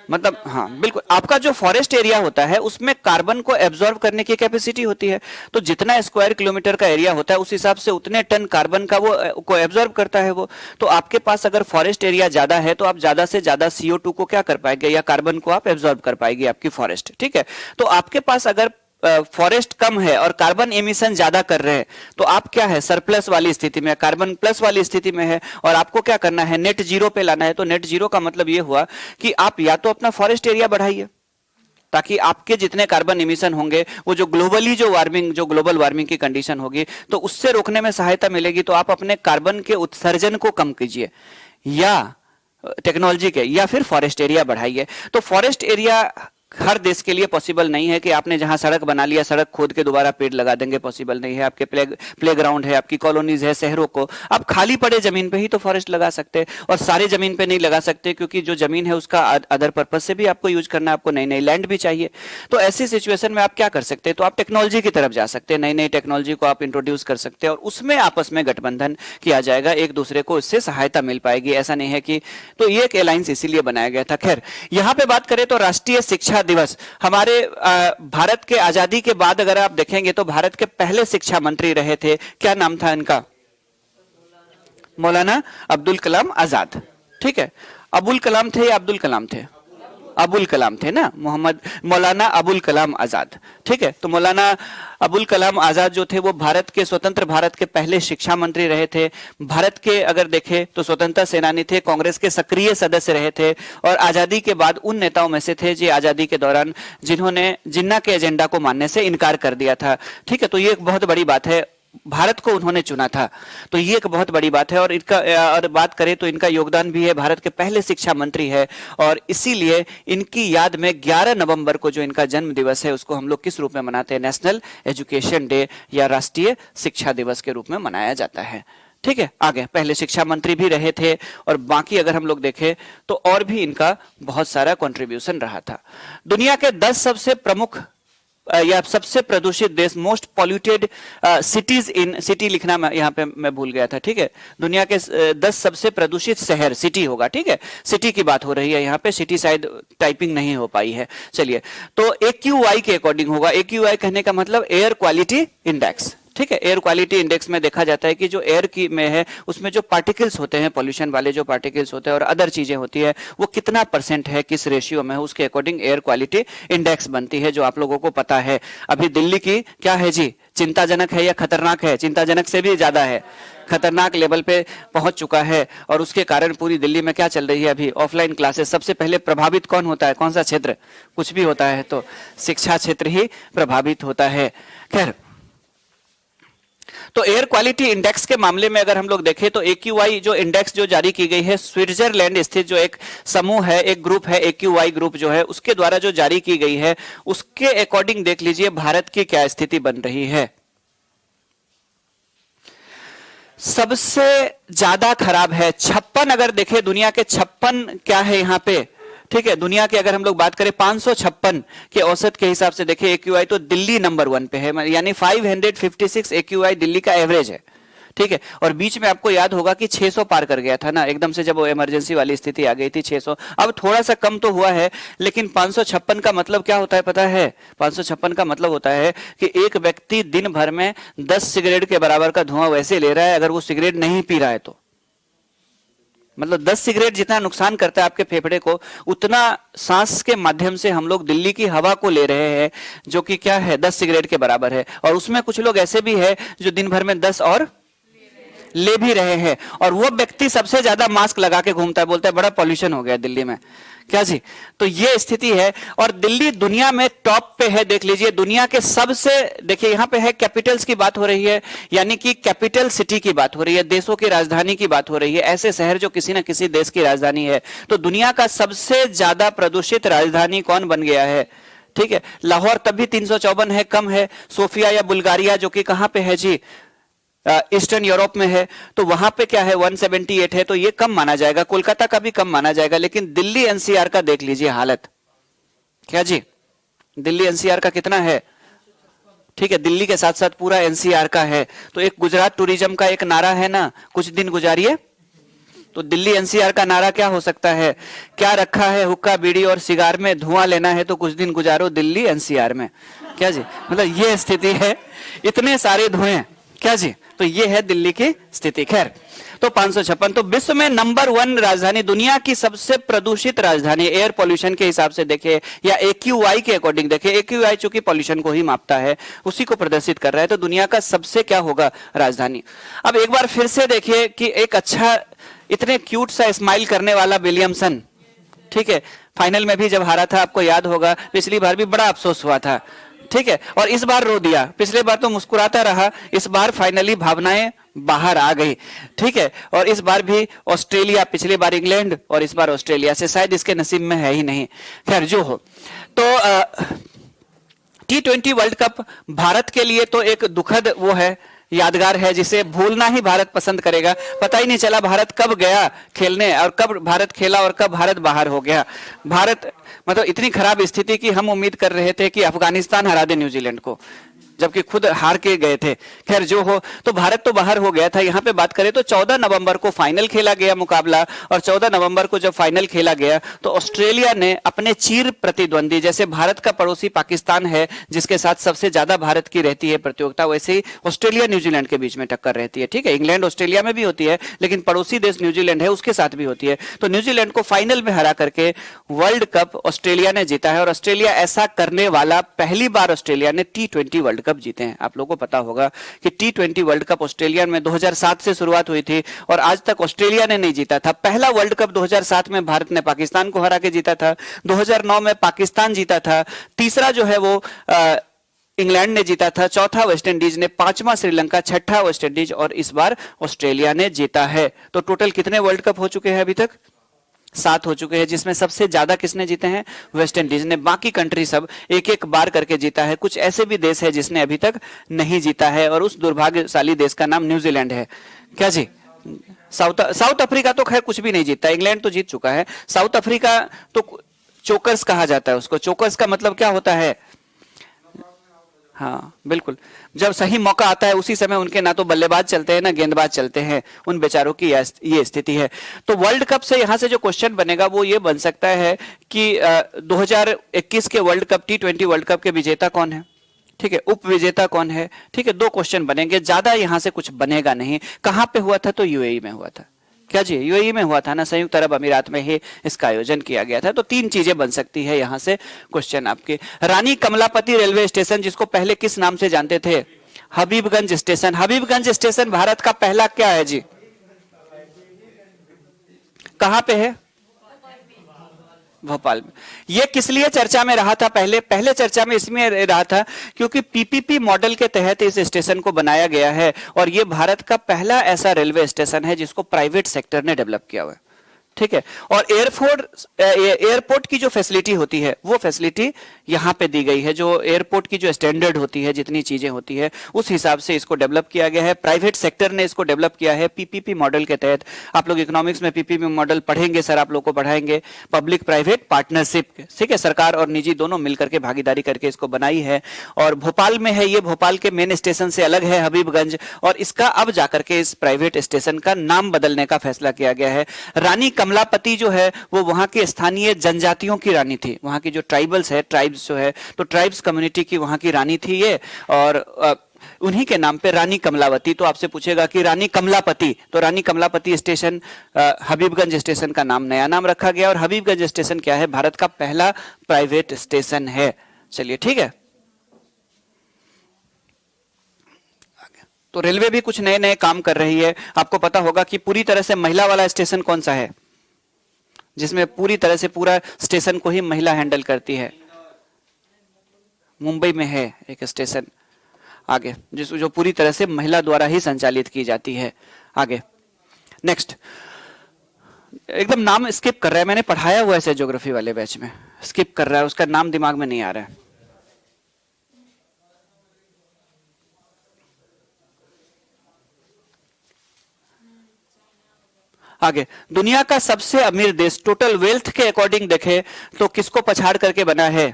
मतलब हाँ बिल्कुल, आपका जो फॉरेस्ट एरिया होता है उसमें कार्बन को एब्जॉर्ब करने की कैपेसिटी होती है, तो जितना स्क्वायर किलोमीटर का एरिया होता है उस हिसाब से उतने टन कार्बन का वो को एब्जॉर्ब करता है वो। तो आपके पास अगर फॉरेस्ट एरिया ज्यादा है तो आप ज्यादा से ज्यादा CO2 को क्या कर पाएंगे, या कार्बन को आप एब्जॉर्ब कर पाएंगे आपकी फॉरेस्ट, ठीक है। तो आपके पास अगर फॉरेस्ट कम है और कार्बन एमिशन ज्यादा कर रहे हैं तो आप क्या है, सरप्लस वाली स्थिति में, कार्बन प्लस वाली स्थिति में है, और आपको क्या करना है, नेट जीरो पे लाना है। तो नेट जीरो का मतलब यह हुआ कि आप या तो अपना फॉरेस्ट एरिया बढ़ाइए ताकि आपके जितने कार्बन इमिशन होंगे वो जो ग्लोबल वार्मिंग की कंडीशन होगी तो उससे रोकने में सहायता मिलेगी, तो आप अपने कार्बन के उत्सर्जन को कम कीजिए, या टेक्नोलॉजी के, या फिर फॉरेस्ट एरिया बढ़ाइए। तो फॉरेस्ट एरिया हर देश के लिए पॉसिबल नहीं है कि आपने जहां सड़क बना लिया, सड़क खोद के दोबारा पेड़ लगा देंगे, पॉसिबल नहीं है। आपके प्लेग्राउंड है, आपकी कॉलोनीज है, शहरों को आप खाली पड़े जमीन पे ही तो फॉरेस्ट लगा सकते हैं, और सारे जमीन पे नहीं लगा सकते क्योंकि जो जमीन है उसका अदर पर्पज से भी आपको यूज करना है, आपको नई नई लैंड भी चाहिए। तो ऐसी सिचुएशन में आप क्या कर सकते हैं, तो आप टेक्नोलॉजी की तरफ जा सकते हैं, नई नई टेक्नोलॉजी को आप इंट्रोड्यूस कर सकते हैं और उसमें आपस में गठबंधन किया जाएगा, एक दूसरे को इससे सहायता मिल पाएगी। ऐसा नहीं है कि, तो ये एक अलायंस इसीलिए बनाया गया था। खैर, यहां पे बात करें तो राष्ट्रीय शिक्षा दिवस, हमारे भारत के आजादी के बाद अगर आप देखेंगे तो भारत के पहले शिक्षा मंत्री रहे थे, क्या नाम था इनका, मौलाना अब्दुल कलाम आजाद, ठीक है। अबुल कलाम थे या अब्दुल कलाम थे, अबुल कलाम थे ना, मौलाना अबुल कलाम आजाद, ठीक है। तो मौलाना अबुल कलाम आजाद जो थे वो स्वतंत्र भारत के पहले शिक्षा मंत्री रहे थे। भारत के अगर देखें तो स्वतंत्रता सेनानी थे, कांग्रेस के सक्रिय सदस्य रहे थे, और आजादी के बाद उन नेताओं में से थे जो आजादी के दौरान जिन्होंने जिन्ना के एजेंडा को मानने से इनकार कर दिया था, ठीक है। तो ये एक बहुत बड़ी बात है, भारत को उन्होंने चुना था, तो ये एक बहुत बड़ी बात है। और और बात करें तो इनका योगदान भी है, भारत के पहले शिक्षा मंत्री है, और इसीलिए इनकी याद में 11 नवंबर को जो इनका जन्म दिवस है उसको हम लोग किस रूप में मनाते हैं, नेशनल एजुकेशन डे या राष्ट्रीय शिक्षा दिवस के रूप में मनाया जाता है, ठीक है। आगे पहले शिक्षा मंत्री भी रहे थे, और बाकी अगर हम लोग देखें तो और भी इनका बहुत सारा कंट्रीब्यूशन रहा था। दुनिया के 10 सबसे प्रमुख या सबसे प्रदूषित देश, most polluted cities in, city लिखना यहाँ पे मैं भूल गया था, ठीक है। दुनिया के 10 सबसे प्रदूषित शहर, सिटी होगा, ठीक है, सिटी की बात हो रही है यहाँ पे, सिटी शायद टाइपिंग नहीं हो पाई है। चलिए, तो AQI के अकॉर्डिंग होगा, AQI कहने का मतलब एयर क्वालिटी इंडेक्स, ठीक है। एयर क्वालिटी इंडेक्स में देखा जाता है कि जो एयर की में है उसमें जो पार्टिकल्स होते हैं, पॉल्यूशन वाले जो पार्टिकल्स होते हैं और अदर चीजें होती है, वो कितना % है, किस रेशियो में है, उसके अकॉर्डिंग एयर क्वालिटी इंडेक्स बनती है, जो आप लोगों को पता है। अभी दिल्ली की क्या है जी, चिंताजनक है या खतरनाक है, चिंताजनक से भी ज्यादा है, खतरनाक लेवल पे पहुंच चुका है, और उसके कारण पूरी दिल्ली में क्या चल रही है अभी, ऑफलाइन क्लासेस। सबसे पहले प्रभावित कौन होता है, कौन सा क्षेत्र, कुछ भी होता है तो शिक्षा क्षेत्र ही प्रभावित होता है। खैर, तो एयर क्वालिटी इंडेक्स के मामले में अगर हम लोग देखें तो AQI जो इंडेक्स जो जारी की गई है, स्विट्जरलैंड स्थित जो एक समूह है, एक ग्रुप है, AQI ग्रुप जो है, उसके द्वारा जो जारी की गई है, उसके अकॉर्डिंग देख लीजिए भारत की क्या स्थिति बन रही है। सबसे ज्यादा खराब है 56, अगर देखें दुनिया के 56 क्या है यहाँ पे, ठीक है। दुनिया के अगर हम लोग बात करें 556 के औसत के हिसाब से देखें AQI, तो दिल्ली नंबर 1 पे है, यानी 556 AQI दिल्ली का एवरेज है, ठीक है। और बीच में आपको याद होगा कि 600 पार कर गया था ना, एकदम से जब वो इमरजेंसी वाली स्थिति आ गई थी 600, अब थोड़ा सा कम तो हुआ है, लेकिन 556 का मतलब क्या होता है पता है, 556 का मतलब होता है कि एक व्यक्ति दिन भर में 10 सिगरेट के बराबर का धुआं वैसे ले रहा है अगर वो सिगरेट नहीं पी रहा है तो, मतलब 10 सिगरेट जितना नुकसान करता है आपके फेफड़े को, उतना सांस के माध्यम से हम लोग दिल्ली की हवा को ले रहे हैं, जो कि क्या है 10 सिगरेट के बराबर है। और उसमें कुछ लोग ऐसे भी है जो दिन भर में 10 और ले भी रहे हैं, और वो व्यक्ति सबसे ज्यादा मास्क लगा के घूमता है, बोलता है बड़ा पॉल्यूशन हो गया दिल्ली में, क्या जी। तो ये स्थिति है, और दिल्ली दुनिया में टॉप पे है। देख लीजिए दुनिया के सबसे, देखिए यहां पे है कैपिटल्स की बात हो रही है, यानी कि कैपिटल सिटी की बात हो रही है, देशों की राजधानी की बात हो रही है, ऐसे शहर जो किसी ना किसी देश की राजधानी है। तो दुनिया का सबसे ज्यादा प्रदूषित राजधानी कौन बन गया है? ठीक है, लाहौर तब भी 354 है, कम है। सोफिया या बुल्गारिया जो कि कहां पे है जी, ईस्टर्न यूरोप में है, तो वहां पे क्या है 178 है, तो ये कम माना जाएगा। कोलकाता का भी कम माना जाएगा, लेकिन दिल्ली एनसीआर का देख लीजिए हालत, क्या जी, दिल्ली एनसीआर का कितना है? ठीक है, दिल्ली के साथ साथ पूरा एनसीआर का है। तो एक गुजरात टूरिज्म का एक नारा है ना, कुछ दिन गुजारिए, तो दिल्ली एनसीआर का नारा क्या हो सकता है? क्या रखा है हुक्का बीड़ी और सिगार में, धुआं लेना है तो कुछ दिन गुजारो दिल्ली एनसीआर में, क्या जी। मतलब ये स्थिति है, इतने सारे धुएं, क्या जी। तो ये है दिल्ली की स्थिति। खैर, तो 556, तो विश्व में नंबर 1 राजधानी, दुनिया की सबसे प्रदूषित राजधानी एयर पॉल्यूशन के हिसाब से देखे, या एक्यूआई के अकॉर्डिंग देखे, एक्यूआई चूंकि पॉल्यूशन को ही मापता है, उसी को प्रदर्शित कर रहा है, तो दुनिया का सबसे क्या होगा राजधानी। अब एक बार फिर से देखिए कि एक अच्छा, इतने क्यूट सा स्माइल करने वाला विलियमसन, ठीक है, फाइनल में भी जब हारा था, आपको याद होगा, पिछली बार भी बड़ा अफसोस हुआ था, ठीक है, और इस बार रो दिया। पिछले बार तो मुस्कुराता रहा, इस बार फाइनली भावनाएं बाहर आ गई, ठीक है। और इस बार भी ऑस्ट्रेलिया, पिछली बार इंग्लैंड और इस बार ऑस्ट्रेलिया से, शायद इसके नसीब में है ही नहीं। खैर जो हो, तो T20 वर्ल्ड कप भारत के लिए तो एक दुखद वो है, यादगार है, जिसे भूलना ही भारत पसंद करेगा। पता ही नहीं चला भारत कब गया खेलने और कब भारत खेला और कब भारत बाहर हो गया। भारत मतलब इतनी खराब स्थिति कि हम उम्मीद कर रहे थे कि अफगानिस्तान हरा दे न्यूजीलैंड को, जबकि खुद हार के गए थे। खैर जो हो, तो भारत तो बाहर हो गया था। यहां पे बात करें तो 14 नवंबर को फाइनल खेला गया मुकाबला, और 14 नवंबर को जब फाइनल खेला गया तो ऑस्ट्रेलिया ने अपने चीर प्रतिद्वंदी, जैसे भारत का पड़ोसी पाकिस्तान है जिसके साथ सबसे ज्यादा भारत की रहती है प्रतियोगिता, वैसे ही ऑस्ट्रेलिया न्यूजीलैंड के बीच में टक्कर रहती है, ठीक है। इंग्लैंड ऑस्ट्रेलिया में भी होती है, लेकिन पड़ोसी देश न्यूजीलैंड है उसके साथ भी होती है। तो न्यूजीलैंड को फाइनल में हरा करके वर्ल्ड कप ऑस्ट्रेलिया ने जीता है, और ऑस्ट्रेलिया ऐसा करने वाला पहली बार ऑस्ट्रेलिया ने T20 वर्ल्ड कप जीते हैं। आप लोगों को पता होगा कि T20 वर्ल्ड कप ऑस्ट्रेलिया में 2007 से शुरुआत हुई थी, और आज तक ऑस्ट्रेलिया ने नहीं जीता था। पहला वर्ल्ड कप 2007 में भारत ने पाकिस्तान को हरा के जीता था, 2009 में पाकिस्तान जीता था, तीसरा जो है वो इंग्लैंड ने जीता था, चौथा वेस्ट इंडीज ने, पांचवा श्रीलंका, छठा वेस्ट इंडीज, और इस बार ऑस्ट्रेलिया ने जीता है। तो टोटल कितने वर्ल्ड कप हो चुके हैं अभी तक? 7 हो चुके हैं, जिसमें सबसे ज्यादा किसने जीते हैं? वेस्ट इंडीज ने। बाकी कंट्री सब एक एक बार करके जीता है। कुछ ऐसे भी देश है जिसने अभी तक नहीं जीता है, और उस दुर्भाग्यशाली देश का नाम न्यूजीलैंड है, क्या जी। साउथ अफ्रीका तो खैर कुछ भी नहीं जीता, इंग्लैंड तो जीत चुका है। साउथ अफ्रीका तो चोकर्स कहा जाता है उसको। चोकर्स का मतलब क्या होता है? हाँ बिल्कुल, जब सही मौका आता है उसी समय उनके ना तो बल्लेबाज चलते हैं ना गेंदबाज चलते हैं, उन बेचारों की ये स्थिति है। तो वर्ल्ड कप से यहां से जो क्वेश्चन बनेगा वो ये बन सकता है कि 2021 के world cup T20 world cup के विजेता कौन है, ठीक है, उप विजेता कौन है, ठीक है। 2 क्वेश्चन बनेंगे, ज्यादा यहां से कुछ बनेगा नहीं। कहां पे हुआ था? तो यूएई में हुआ था, क्या जी, यूएई में हुआ था ना, संयुक्त अरब अमीरात में ही इसका आयोजन किया गया था। तो 3 चीजें बन सकती है यहां से क्वेश्चन आपके। रानी कमलापति रेलवे स्टेशन, जिसको पहले किस नाम से जानते थे? हबीबगंज स्टेशन। हबीबगंज स्टेशन भारत का पहला क्या है जी? कहां पे है? भोपाल में। यह किस लिए चर्चा में रहा था? पहले चर्चा में इसमें रहा था क्योंकि पीपीपी मॉडल के तहत इस स्टेशन को बनाया गया है, और यह भारत का पहला ऐसा रेलवे स्टेशन है जिसको प्राइवेट सेक्टर ने डेवलप किया हुआ है, ठीक है। और एयरपोर्ट की जो फैसिलिटी होती है वो फैसिलिटी यहां पे दी गई है, जो एयरपोर्ट की जो स्टैंडर्ड होती है, जितनी चीजें होती है उस हिसाब से इसको डेवलप किया गया है। प्राइवेट सेक्टर ने इसको डेवलप किया है पीपीपी मॉडल के तहत। आप लोग इकोनॉमिक्स में पीपीपी मॉडल पढ़ेंगे, सर आप लोग को पढ़ाएंगे, पब्लिक प्राइवेट पार्टनरशिप, ठीक है, सरकार और निजी दोनों मिलकर के भागीदारी करके इसको बनाई है। और भोपाल में है ये, भोपाल के मेन स्टेशन से अलग है हबीबगंज, और इसका अब जाकर के इस प्राइवेट स्टेशन का नाम बदलने का फैसला किया गया है। रानी कमलापति जो है वो वहां के स्थानीय जनजातियों की रानी थी, वहां की जो ट्राइबल्स है, ट्राइब्स जो है, तो ट्राइब्स कम्युनिटी की वहां की रानी थी ये, और उन्हीं के नाम पे रानी कमलावती। तो आपसे पूछेगा कि रानी कमलापति, तो रानी कमलापति स्टेशन, हबीबगंज स्टेशन का नाम, नया नाम रखा गया। और हबीबगंज स्टेशन क्या है? भारत का पहला प्राइवेट स्टेशन है। चलिए ठीक है, तो रेलवे भी कुछ नए नए काम कर रही है। आपको पता होगा कि पूरी तरह से महिला वाला स्टेशन कौन सा है, जिसमें पूरी तरह से पूरा स्टेशन को ही महिला हैंडल करती है। मुंबई में है एक स्टेशन आगे, जो पूरी तरह से महिला द्वारा ही संचालित की जाती है। आगे नेक्स्ट, एकदम नाम स्किप कर रहा है, मैंने पढ़ाया हुआ है ज्योग्राफी वाले बैच में, स्किप कर रहा है, उसका नाम दिमाग में नहीं आ रहा है। आगे, दुनिया का सबसे अमीर देश टोटल वेल्थ के अकॉर्डिंग देखे तो किसको पछाड़ करके बना है?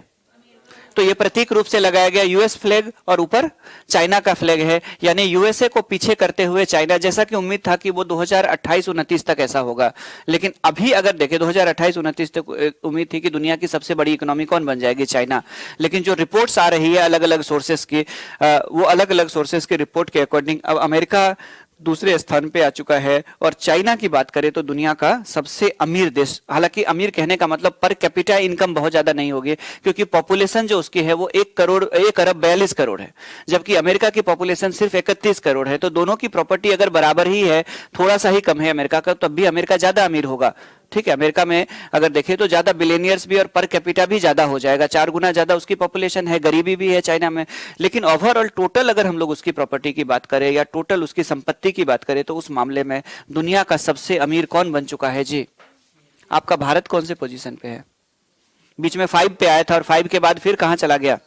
तो ये प्रतीक रूप से लगाया गया यूएस फ्लैग और ऊपर चाइना का फ्लैग है, यानी यूएसए को पीछे करते हुए चाइना। जैसा कि उम्मीद था कि वो 2028-29 तक ऐसा होगा, लेकिन अभी अगर देखें 2028-29 तक उम्मीद थी कि दुनिया की सबसे बड़ी इकोनॉमी कौन बन जाएगी? चाइना। लेकिन जो रिपोर्ट्स आ रही है अलग अलग सोर्सेस की, वो अलग अलग सोर्सेस की रिपोर्ट के अकॉर्डिंग अब अमेरिका दूसरे स्थान पे आ चुका है। और चाइना की बात करें तो दुनिया का सबसे अमीर देश, हालांकि अमीर कहने का मतलब पर कैपिटा इनकम बहुत ज्यादा नहीं होगी, क्योंकि पॉपुलेशन जो उसकी है वो 1 अरब 42 करोड़ है, जबकि अमेरिका की पॉपुलेशन सिर्फ 31 करोड़ है। तो दोनों की प्रॉपर्टी अगर बराबर ही है, थोड़ा सा ही कम है अमेरिका का, तब भी अमेरिका ज्यादा अमीर होगा। ठीक है, अमेरिका में अगर देखें तो ज्यादा बिलियनियर्स भी और पर कैपिटा भी ज्यादा हो जाएगा, 4 गुना ज्यादा उसकी पॉपुलेशन है, गरीबी भी है चाइना में। लेकिन ओवरऑल टोटल अगर हम लोग उसकी प्रॉपर्टी की बात करें या टोटल उसकी संपत्ति की बात करें तो उस मामले में दुनिया का सबसे अमीर कौन बन चुका है जी? आपका भारत कौन से पोजीशन पे है? बीच में 5 पे आया था और 5 के बाद फिर कहां चला गया?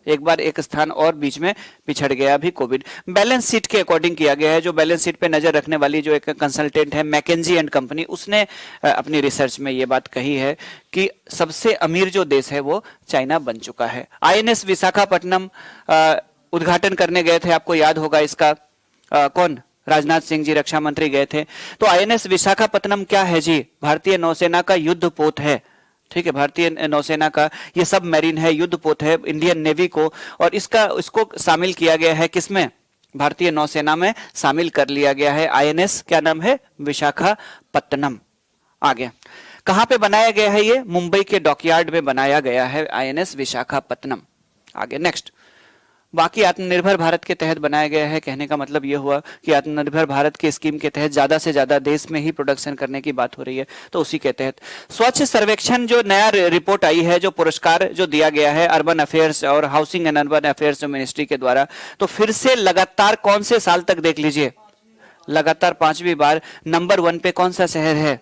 एक बार एक स्थान और बीच में पिछड़ गया अभी कोविड। बैलेंस शीट के अकॉर्डिंग किया गया है, जो बैलेंस शीट पे नजर रखने वाली जो एक कंसल्टेंट है मैकेंजी एंड कंपनी, उसने अपनी रिसर्च में ये बात कही है कि सबसे अमीर जो देश है वो चाइना बन चुका है। आईएनएस विशाखापट्टनम उद्घाटन करने गए थे, आपको याद होगा इसका, कौन? राजनाथ सिंह जी रक्षा मंत्री गए थे। तो आईएनएस विशाखापट्टनम क्या है जी? भारतीय नौसेना का युद्ध पोत है। ठीक है, भारतीय नौसेना का ये सब मैरीन है, युद्ध पोत है इंडियन नेवी को, और इसको शामिल किया गया है किसमें? भारतीय नौसेना में शामिल कर लिया गया है। आईएनएस क्या नाम है? विशाखापट्टनम। आगे कहां पे बनाया गया है? ये मुंबई के डॉकयार्ड में बनाया गया है आईएनएस विशाखापट्टनम। आगे नेक्स्ट, बाकी आत्मनिर्भर भारत के तहत बनाया गया है। कहने का मतलब यह हुआ कि आत्मनिर्भर भारत की स्कीम के तहत ज्यादा से ज्यादा देश में ही प्रोडक्शन करने की बात हो रही है, तो उसी के तहत स्वच्छ सर्वेक्षण जो नया रिपोर्ट आई है, जो पुरस्कार जो दिया गया है अर्बन अफेयर्स और housing and urban affairs ministry के द्वारा, तो फिर से लगातार कौन से साल तक देख लीजिए, लगातार 5वीं बार नंबर 1 पे कौन सा शहर है?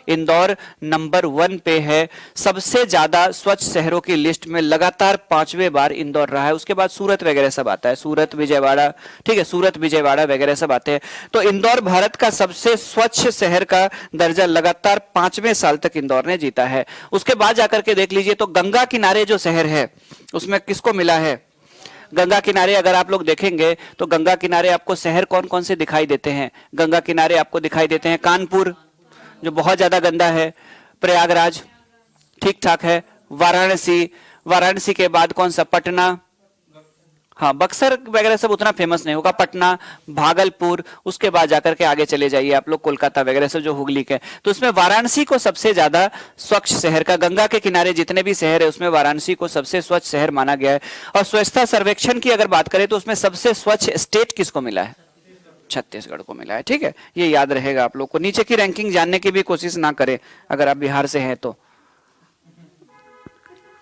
इंदौर नंबर 1 पे है। सबसे ज्यादा स्वच्छ शहरों की लिस्ट में लगातार 5वें बार इंदौर रहा है। उसके बाद सूरत वगैरह सब आता है, सूरत विजयवाड़ा, ठीक है, सूरत विजयवाड़ा वगैरह सब आते हैं। तो इंदौर भारत का सबसे स्वच्छ शहर का दर्जा लगातार 5वें साल तक इंदौर ने जीता है। उसके बाद जाकर के देख लीजिए तो गंगा किनारे जो शहर है उसमें किसको मिला है? गंगा किनारे अगर आप लोग देखेंगे तो गंगा किनारे आपको शहर कौन कौन से दिखाई देते हैं? गंगा किनारे आपको दिखाई देते हैं कानपुर जो बहुत ज्यादा गंदा है, प्रयागराज ठीक ठाक है, वाराणसी, वाराणसी के बाद कौन सा? पटना, हाँ बक्सर वगैरह सब उतना फेमस नहीं होगा, पटना, भागलपुर, उसके बाद जाकर के आगे चले जाइए आप लोग कोलकाता वगैरह से जो हुगली के, तो उसमें वाराणसी को सबसे ज्यादा स्वच्छ शहर का, गंगा के किनारे जितने भी शहर है उसमें वाराणसी को सबसे स्वच्छ शहर माना गया है। और स्वच्छता सर्वेक्षण की अगर बात करें तो उसमें सबसे स्वच्छ स्टेट किसको मिला है? छत्तीसगढ़ को मिला है। ठीक है, ये याद रहेगा आप लोग को। नीचे की रैंकिंग जानने की भी कोशिश ना करें अगर आप बिहार से हैं तो,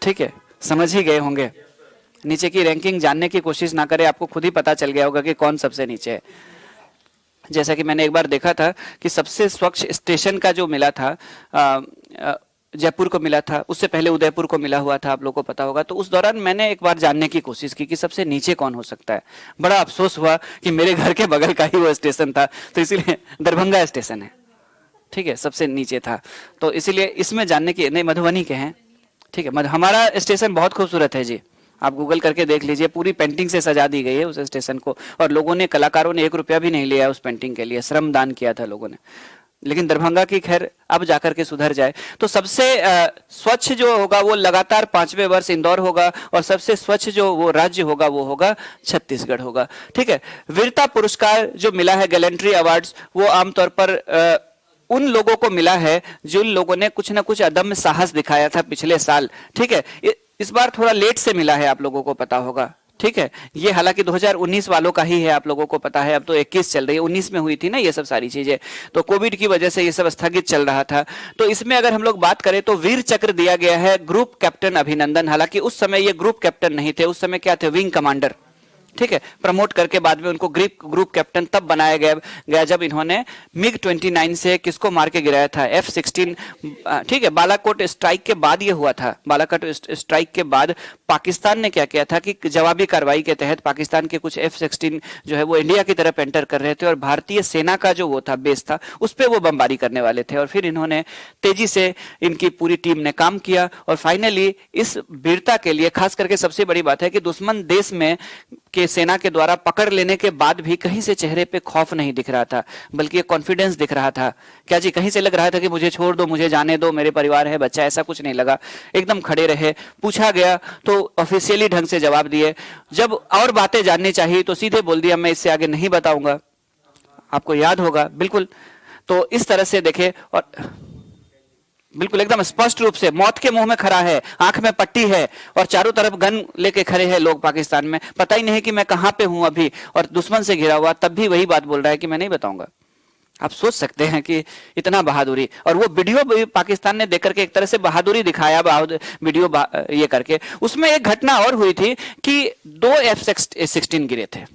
ठीक है, समझ ही गए होंगे। नीचे की रैंकिंग जानने की कोशिश ना करें, आपको खुद ही पता चल गया होगा कि कौन सबसे नीचे है। जैसा कि मैंने एक बार देखा था कि सबसे स्वच्छ स्टेशन का जो मिला था जयपुर को मिला था, उससे पहले उदयपुर को मिला हुआ था, आप लोगों को पता होगा। तो उस दौरान मैंने एक बार जानने की कोशिश की कि सबसे नीचे कौन हो सकता है। बड़ा अफसोस हुआ कि मेरे घर के बगल का ही वो स्टेशन था, तो इसीलिए दरभंगा स्टेशन है, ठीक है, सबसे नीचे था। तो इसीलिए इसमें जानने की, नहीं मधुबनी के हैं, ठीक है, हमारा स्टेशन बहुत खूबसूरत है जी, आप गूगल करके देख लीजिए, पूरी पेंटिंग से सजा दी गई है उस स्टेशन को, और लोगों ने, कलाकारों ने 1 रुपया भी नहीं लिया उस पेंटिंग के लिए, श्रम दान किया था लोगों ने। लेकिन दरभंगा की खैर अब जाकर के सुधर जाए। तो सबसे स्वच्छ जो होगा वो लगातार 5वें वर्ष इंदौर होगा, और सबसे स्वच्छ जो वो राज्य होगा वो होगा छत्तीसगढ़ होगा। ठीक है, वीरता पुरस्कार जो मिला है, गैलेंट्री अवार्ड्स, वो आमतौर पर उन लोगों को मिला है जिन लोगों ने कुछ ना कुछ अदम्य साहस दिखाया था पिछले साल। ठीक है, इस बार थोड़ा लेट से मिला है, आप लोगों को पता होगा, ठीक है, ये हालांकि 2019 वालों का ही है, आप लोगों को पता है, अब तो 21 चल रही है, 19 में हुई थी ना ये सब सारी चीजें, तो कोविड की वजह से ये सब स्थगित चल रहा था। तो इसमें अगर हम लोग बात करें तो वीर चक्र दिया गया है ग्रुप कैप्टन अभिनंदन। हालांकि उस समय ये ग्रुप कैप्टन नहीं थे, उस समय क्या थे, विंग कमांडर। ठीक है, प्रमोट करके बाद में उनको ग्रुप कैप्टन तब बनाया गया जब इन्होंने मिग-29 से किसको मार के गिराया था, F-16। ठीक है, बालाकोट स्ट्राइक के बाद ये हुआ था। बालाकोट स्ट्राइक के बाद पाकिस्तान ने क्या किया था कि जवाबी कार्रवाई के तहत पाकिस्तान के कुछ F-16 जो है वो इंडिया की तरफ एंटर कर रहे थे और भारतीय सेना का जो वो था बेस था उस पर वो बमबारी करने वाले थे। और फिर इन्होंने तेजी से, इनकी पूरी टीम ने काम किया और फाइनली इस वीरता के लिए, खास करके सबसे बड़ी बात है कि दुश्मन देश में के सेना के द्वारा पकड़ लेने के बाद भी कहीं से चेहरे पे खौफ नहीं दिख रहा था, बल्कि एक कॉन्फिडेंस दिख रहा था। क्या जी, कहीं से लग रहा था कि मुझे छोड़ दो, मुझे जाने दो, मेरे परिवार है, बच्चा, ऐसा कुछ नहीं लगा। एकदम खड़े रहे। पूछा गया तो ऑफिशियली ढंग से जवाब दिए। जब और बातें जाननी चाहिए तो सीधे बोल दिया मैं इससे आगे नहीं बताऊंगा, आपको याद होगा बिल्कुल। तो इस तरह से देखे और बिल्कुल एकदम स्पष्ट रूप से मौत के मुंह में खड़ा है, आंख में पट्टी है और चारों तरफ गन लेके खड़े हैं लोग पाकिस्तान में, पता ही नहीं कि मैं कहां पे हूं अभी, और दुश्मन से घिरा हुआ, तब भी वही बात बोल रहा है कि मैं नहीं बताऊंगा। आप सोच सकते हैं कि इतना बहादुरी। और वो वीडियो भी पाकिस्तान ने देकर के एक तरह से बहादुरी दिखाया, वीडियो ये करके। उसमें एक घटना और हुई थी कि 2 F-16 गिरे थे,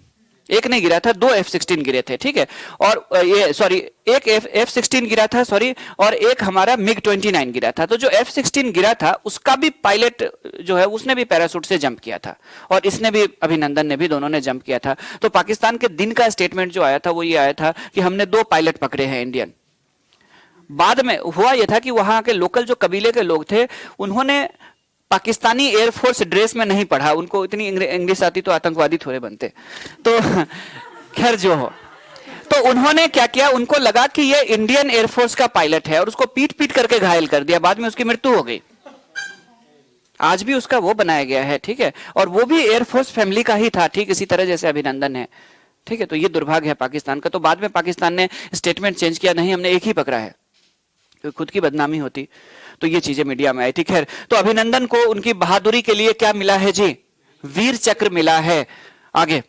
एक नहीं गिरा था, 2 F-16 गिरे थे। ठीक है, और ये सॉरी, एक F-16 गिरा था, सॉरी, और एक हमारा मिग-29 गिरा था। तो जो F-16 गिरा था उसका भी पायलट जो है उसने भी पैराशूट से जंप किया था और इसने भी, अभिनंदन ने भी, दोनों ने जंप किया था। तो पाकिस्तान के दिन का स्टेटमेंट जो आया था वो ये आया था कि हमने 2 पायलट पकड़े हैं इंडियन। बाद में हुआ यह था कि वहां के लोकल जो कबीले के लोग थे उन्होंने पाकिस्तानी एयरफोर्स ड्रेस में नहीं पढ़ा, उनको इतनी इंग्लिश आती तो आतंकवादी थोड़े बनते। तो खैर जो हो, तो उन्होंने क्या किया, उनको लगा कि ये इंडियन एयरफोर्स का पायलट है और उसको पीट पीट करके घायल कर दिया। बाद में उसकी मृत्यु हो गई। आज भी उसका वो बनाया गया है। ठीक है, और वो भी एयरफोर्स फैमिली का ही था, ठीक इसी तरह जैसे अभिनंदन है। ठीक है, तो ये दुर्भाग्य है पाकिस्तान का। तो बाद में पाकिस्तान ने स्टेटमेंट चेंज किया, नहीं हमने एक ही पकड़ा है, तो खुद की बदनामी होती। तो ये चीजें मीडिया में आई थी। खैर, तो अभिनंदन को उनकी बहादुरी के लिए क्या मिला है जी, वीर चक्र मिला है। आगे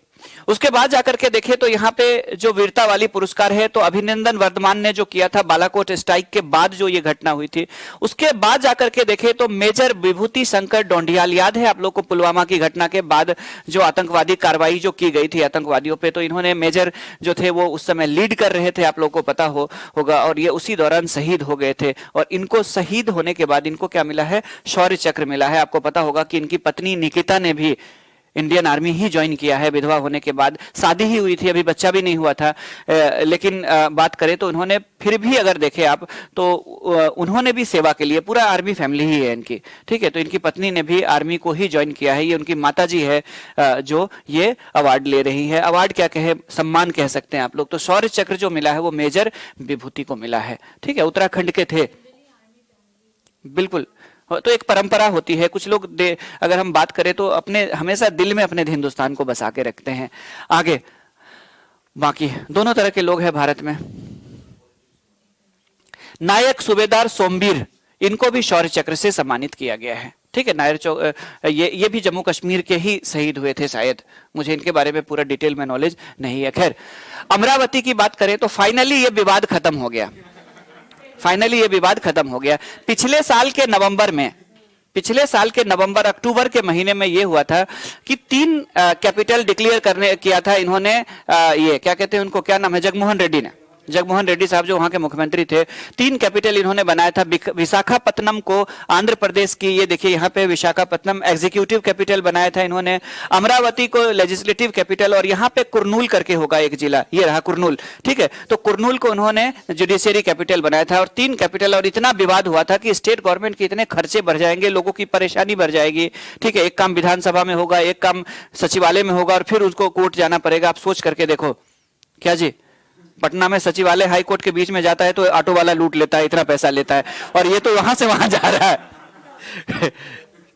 उसके बाद जाकर के देखें तो यहाँ पे जो वीरता वाली पुरस्कार है, तो अभिनंदन वर्धमान ने जो किया था बालाकोट स्ट्राइक के बाद जो ये घटना हुई थी, उसके बाद जाकर के देखें तो मेजर विभूति शंकर डोंडियाल, याद है आप लोग को पुलवामा की घटना के बाद जो आतंकवादी कार्रवाई जो की गई थी आतंकवादियों पे, तो इन्होंने मेजर जो थे वो उस समय लीड कर रहे थे, आप लोग को पता होगा, और ये उसी दौरान शहीद हो गए थे। और इनको शहीद होने के बाद इनको क्या मिला है, शौर्य चक्र मिला है। आपको पता होगा कि इनकी पत्नी निकिता ने भी इंडियन आर्मी ही ज्वाइन किया है विधवा होने के बाद। शादी ही हुई थी, अभी बच्चा भी नहीं हुआ था, लेकिन बात करें तो उन्होंने फिर भी, अगर देखें आप तो उन्होंने भी सेवा के लिए, पूरा आर्मी फैमिली ही है इनकी। ठीक है, तो इनकी पत्नी ने भी आर्मी को ही ज्वाइन किया है। ये उनकी माताजी है जो ये अवार्ड ले रही है। अवार्ड क्या कहे, सम्मान कह सकते हैं आप लोग। तो शौर्य चक्र जो मिला है वो मेजर विभूति को मिला है। ठीक है, उत्तराखंड के थे, बिल्कुल। तो एक परंपरा होती है, कुछ लोग अगर हम बात करें तो अपने हमेशा दिल में अपने हिंदुस्तान को बसा के रखते हैं। आगे बाकी दोनों तरह के लोग हैं भारत में। नायक सूबेदार सोमबीर, इनको भी शौर्य चक्र से सम्मानित किया गया है। ठीक है, नायर ये भी जम्मू कश्मीर के ही शहीद हुए थे शायद, मुझे इनके बारे में पूरा डिटेल में नॉलेज नहीं है। खैर, अमरावती की बात करें तो फाइनली ये विवाद खत्म हो गया। फाइनली ये विवाद खत्म हो गया। पिछले साल के नवंबर अक्टूबर के महीने में ये हुआ था कि 3 कैपिटल डिक्लेयर किया था इन्होंने, ये क्या कहते हैं उनको, क्या नाम है, जगमोहन रेड्डी ने, जगमोहन रेड्डी साहब जो वहां के मुख्यमंत्री थे। 3 कैपिटल इन्होंने बनाया था। विशाखापत्तनम को आंध्र प्रदेश की, ये देखिए यहाँ पे विशाखापत्तनम एग्जीक्यूटिव कैपिटल बनाया था इन्होंने। अमरावती को लेजिस्लेटिव कैपिटल, और यहाँ पे कुरनूल करके होगा एक जिला, ये रहा कुरनूल। ठीक है, तो कुरनूल को उन्होंने जुडिशियरी कैपिटल बनाया था। और 3 कैपिटल, और इतना विवाद हुआ था कि स्टेट गवर्नमेंट के इतने खर्चे बढ़ जाएंगे, लोगों की परेशानी बढ़ जाएगी। ठीक है, एक काम विधानसभा में होगा, एक काम सचिवालय में होगा, और फिर उसको कोर्ट जाना पड़ेगा। आप सोच करके देखो, क्या जी, पटना में सचिवालय हाई कोर्ट के बीच में जाता है तो ऑटो वाला लूट लेता है, इतना पैसा लेता है, और ये तो वहां से वहां जा रहा है।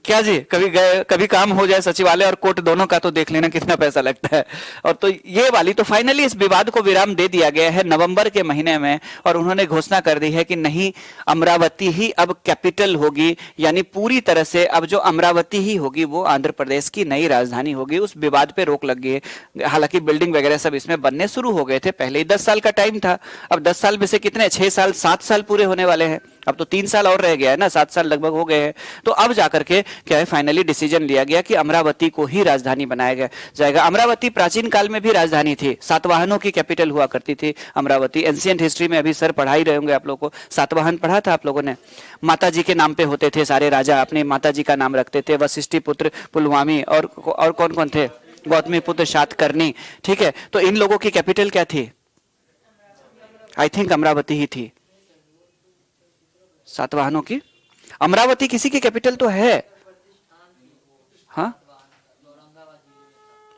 क्या जी, कभी गए, कभी काम हो जाए सचिवालय और कोर्ट दोनों का, तो देख लेना कितना पैसा लगता है। और तो ये वाली, तो फाइनली इस विवाद को विराम दे दिया गया है नवंबर के महीने में, और उन्होंने घोषणा कर दी है कि नहीं, अमरावती ही अब कैपिटल होगी, यानी पूरी तरह से अब जो अमरावती ही होगी वो आंध्र प्रदेश की नई राजधानी होगी। उस विवाद पे रोक लग गई है। हालांकि बिल्डिंग वगैरह सब इसमें बनने शुरू हो गए थे, पहले ही 10 साल का टाइम था। अब 10 साल में से कितने, 6 साल 7 साल पूरे होने वाले हैं, अब तो 3 साल और रह गया है ना, 7 साल लगभग हो गए हैं। तो अब जाकर के क्या है, फाइनली डिसीजन लिया गया कि अमरावती को ही राजधानी बनाया जाएगा। अमरावती प्राचीन काल में भी राजधानी थी, सातवाहनों की कैपिटल हुआ करती थी अमरावती। एंशिएंट हिस्ट्री में अभी सर पढ़ा ही रहे होंगे आप लोगों को, सातवाहन पढ़ा था आप लोगों ने। माता जी के नाम पे होते थे सारे राजा, अपने माता जी का नाम रखते थे, वशिष्ठी पुत्र पुलवामी, और कौन कौन थे, गौतमी पुत्र शातकर्णी। ठीक है, तो इन लोगों की कैपिटल क्या थी? आई थिंक अमरावती ही थी, सातवाहनों की। अमरावती किसी की कैपिटल तो है, हाँ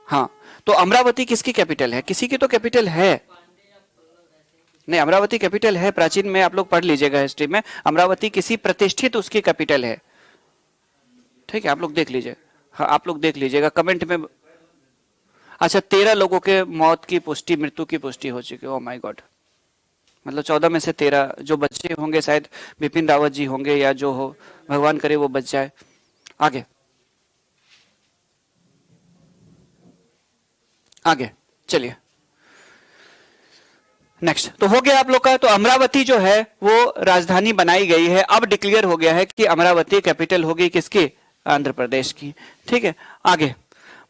हाँ, तो अमरावती किसकी कैपिटल है? किसी की तो कैपिटल है। नहीं, अमरावती कैपिटल है, प्राचीन में आप लोग पढ़ लीजिएगा हिस्ट्री में, अमरावती किसी प्रतिष्ठित उसकी कैपिटल है। ठीक है, आप लोग देख लीजिए, हाँ आप लोग देख लीजिएगा कमेंट में। अच्छा, 13 लोगों के मौत की पुष्टि, मृत्यु की पुष्टि हो चुकी है। ओ माय गॉड, मतलब 14 में से 13 जो बच्चे होंगे, शायद बिपिन रावत जी होंगे, या जो हो, भगवान करे वो बच जाए। आगे आगे चलिए, नेक्स्ट तो हो गया आप लोग का। तो अमरावती जो है वो राजधानी बनाई गई है, अब डिक्लेयर हो गया है कि अमरावती कैपिटल होगी किसकी? आंध्र प्रदेश की। ठीक है, आगे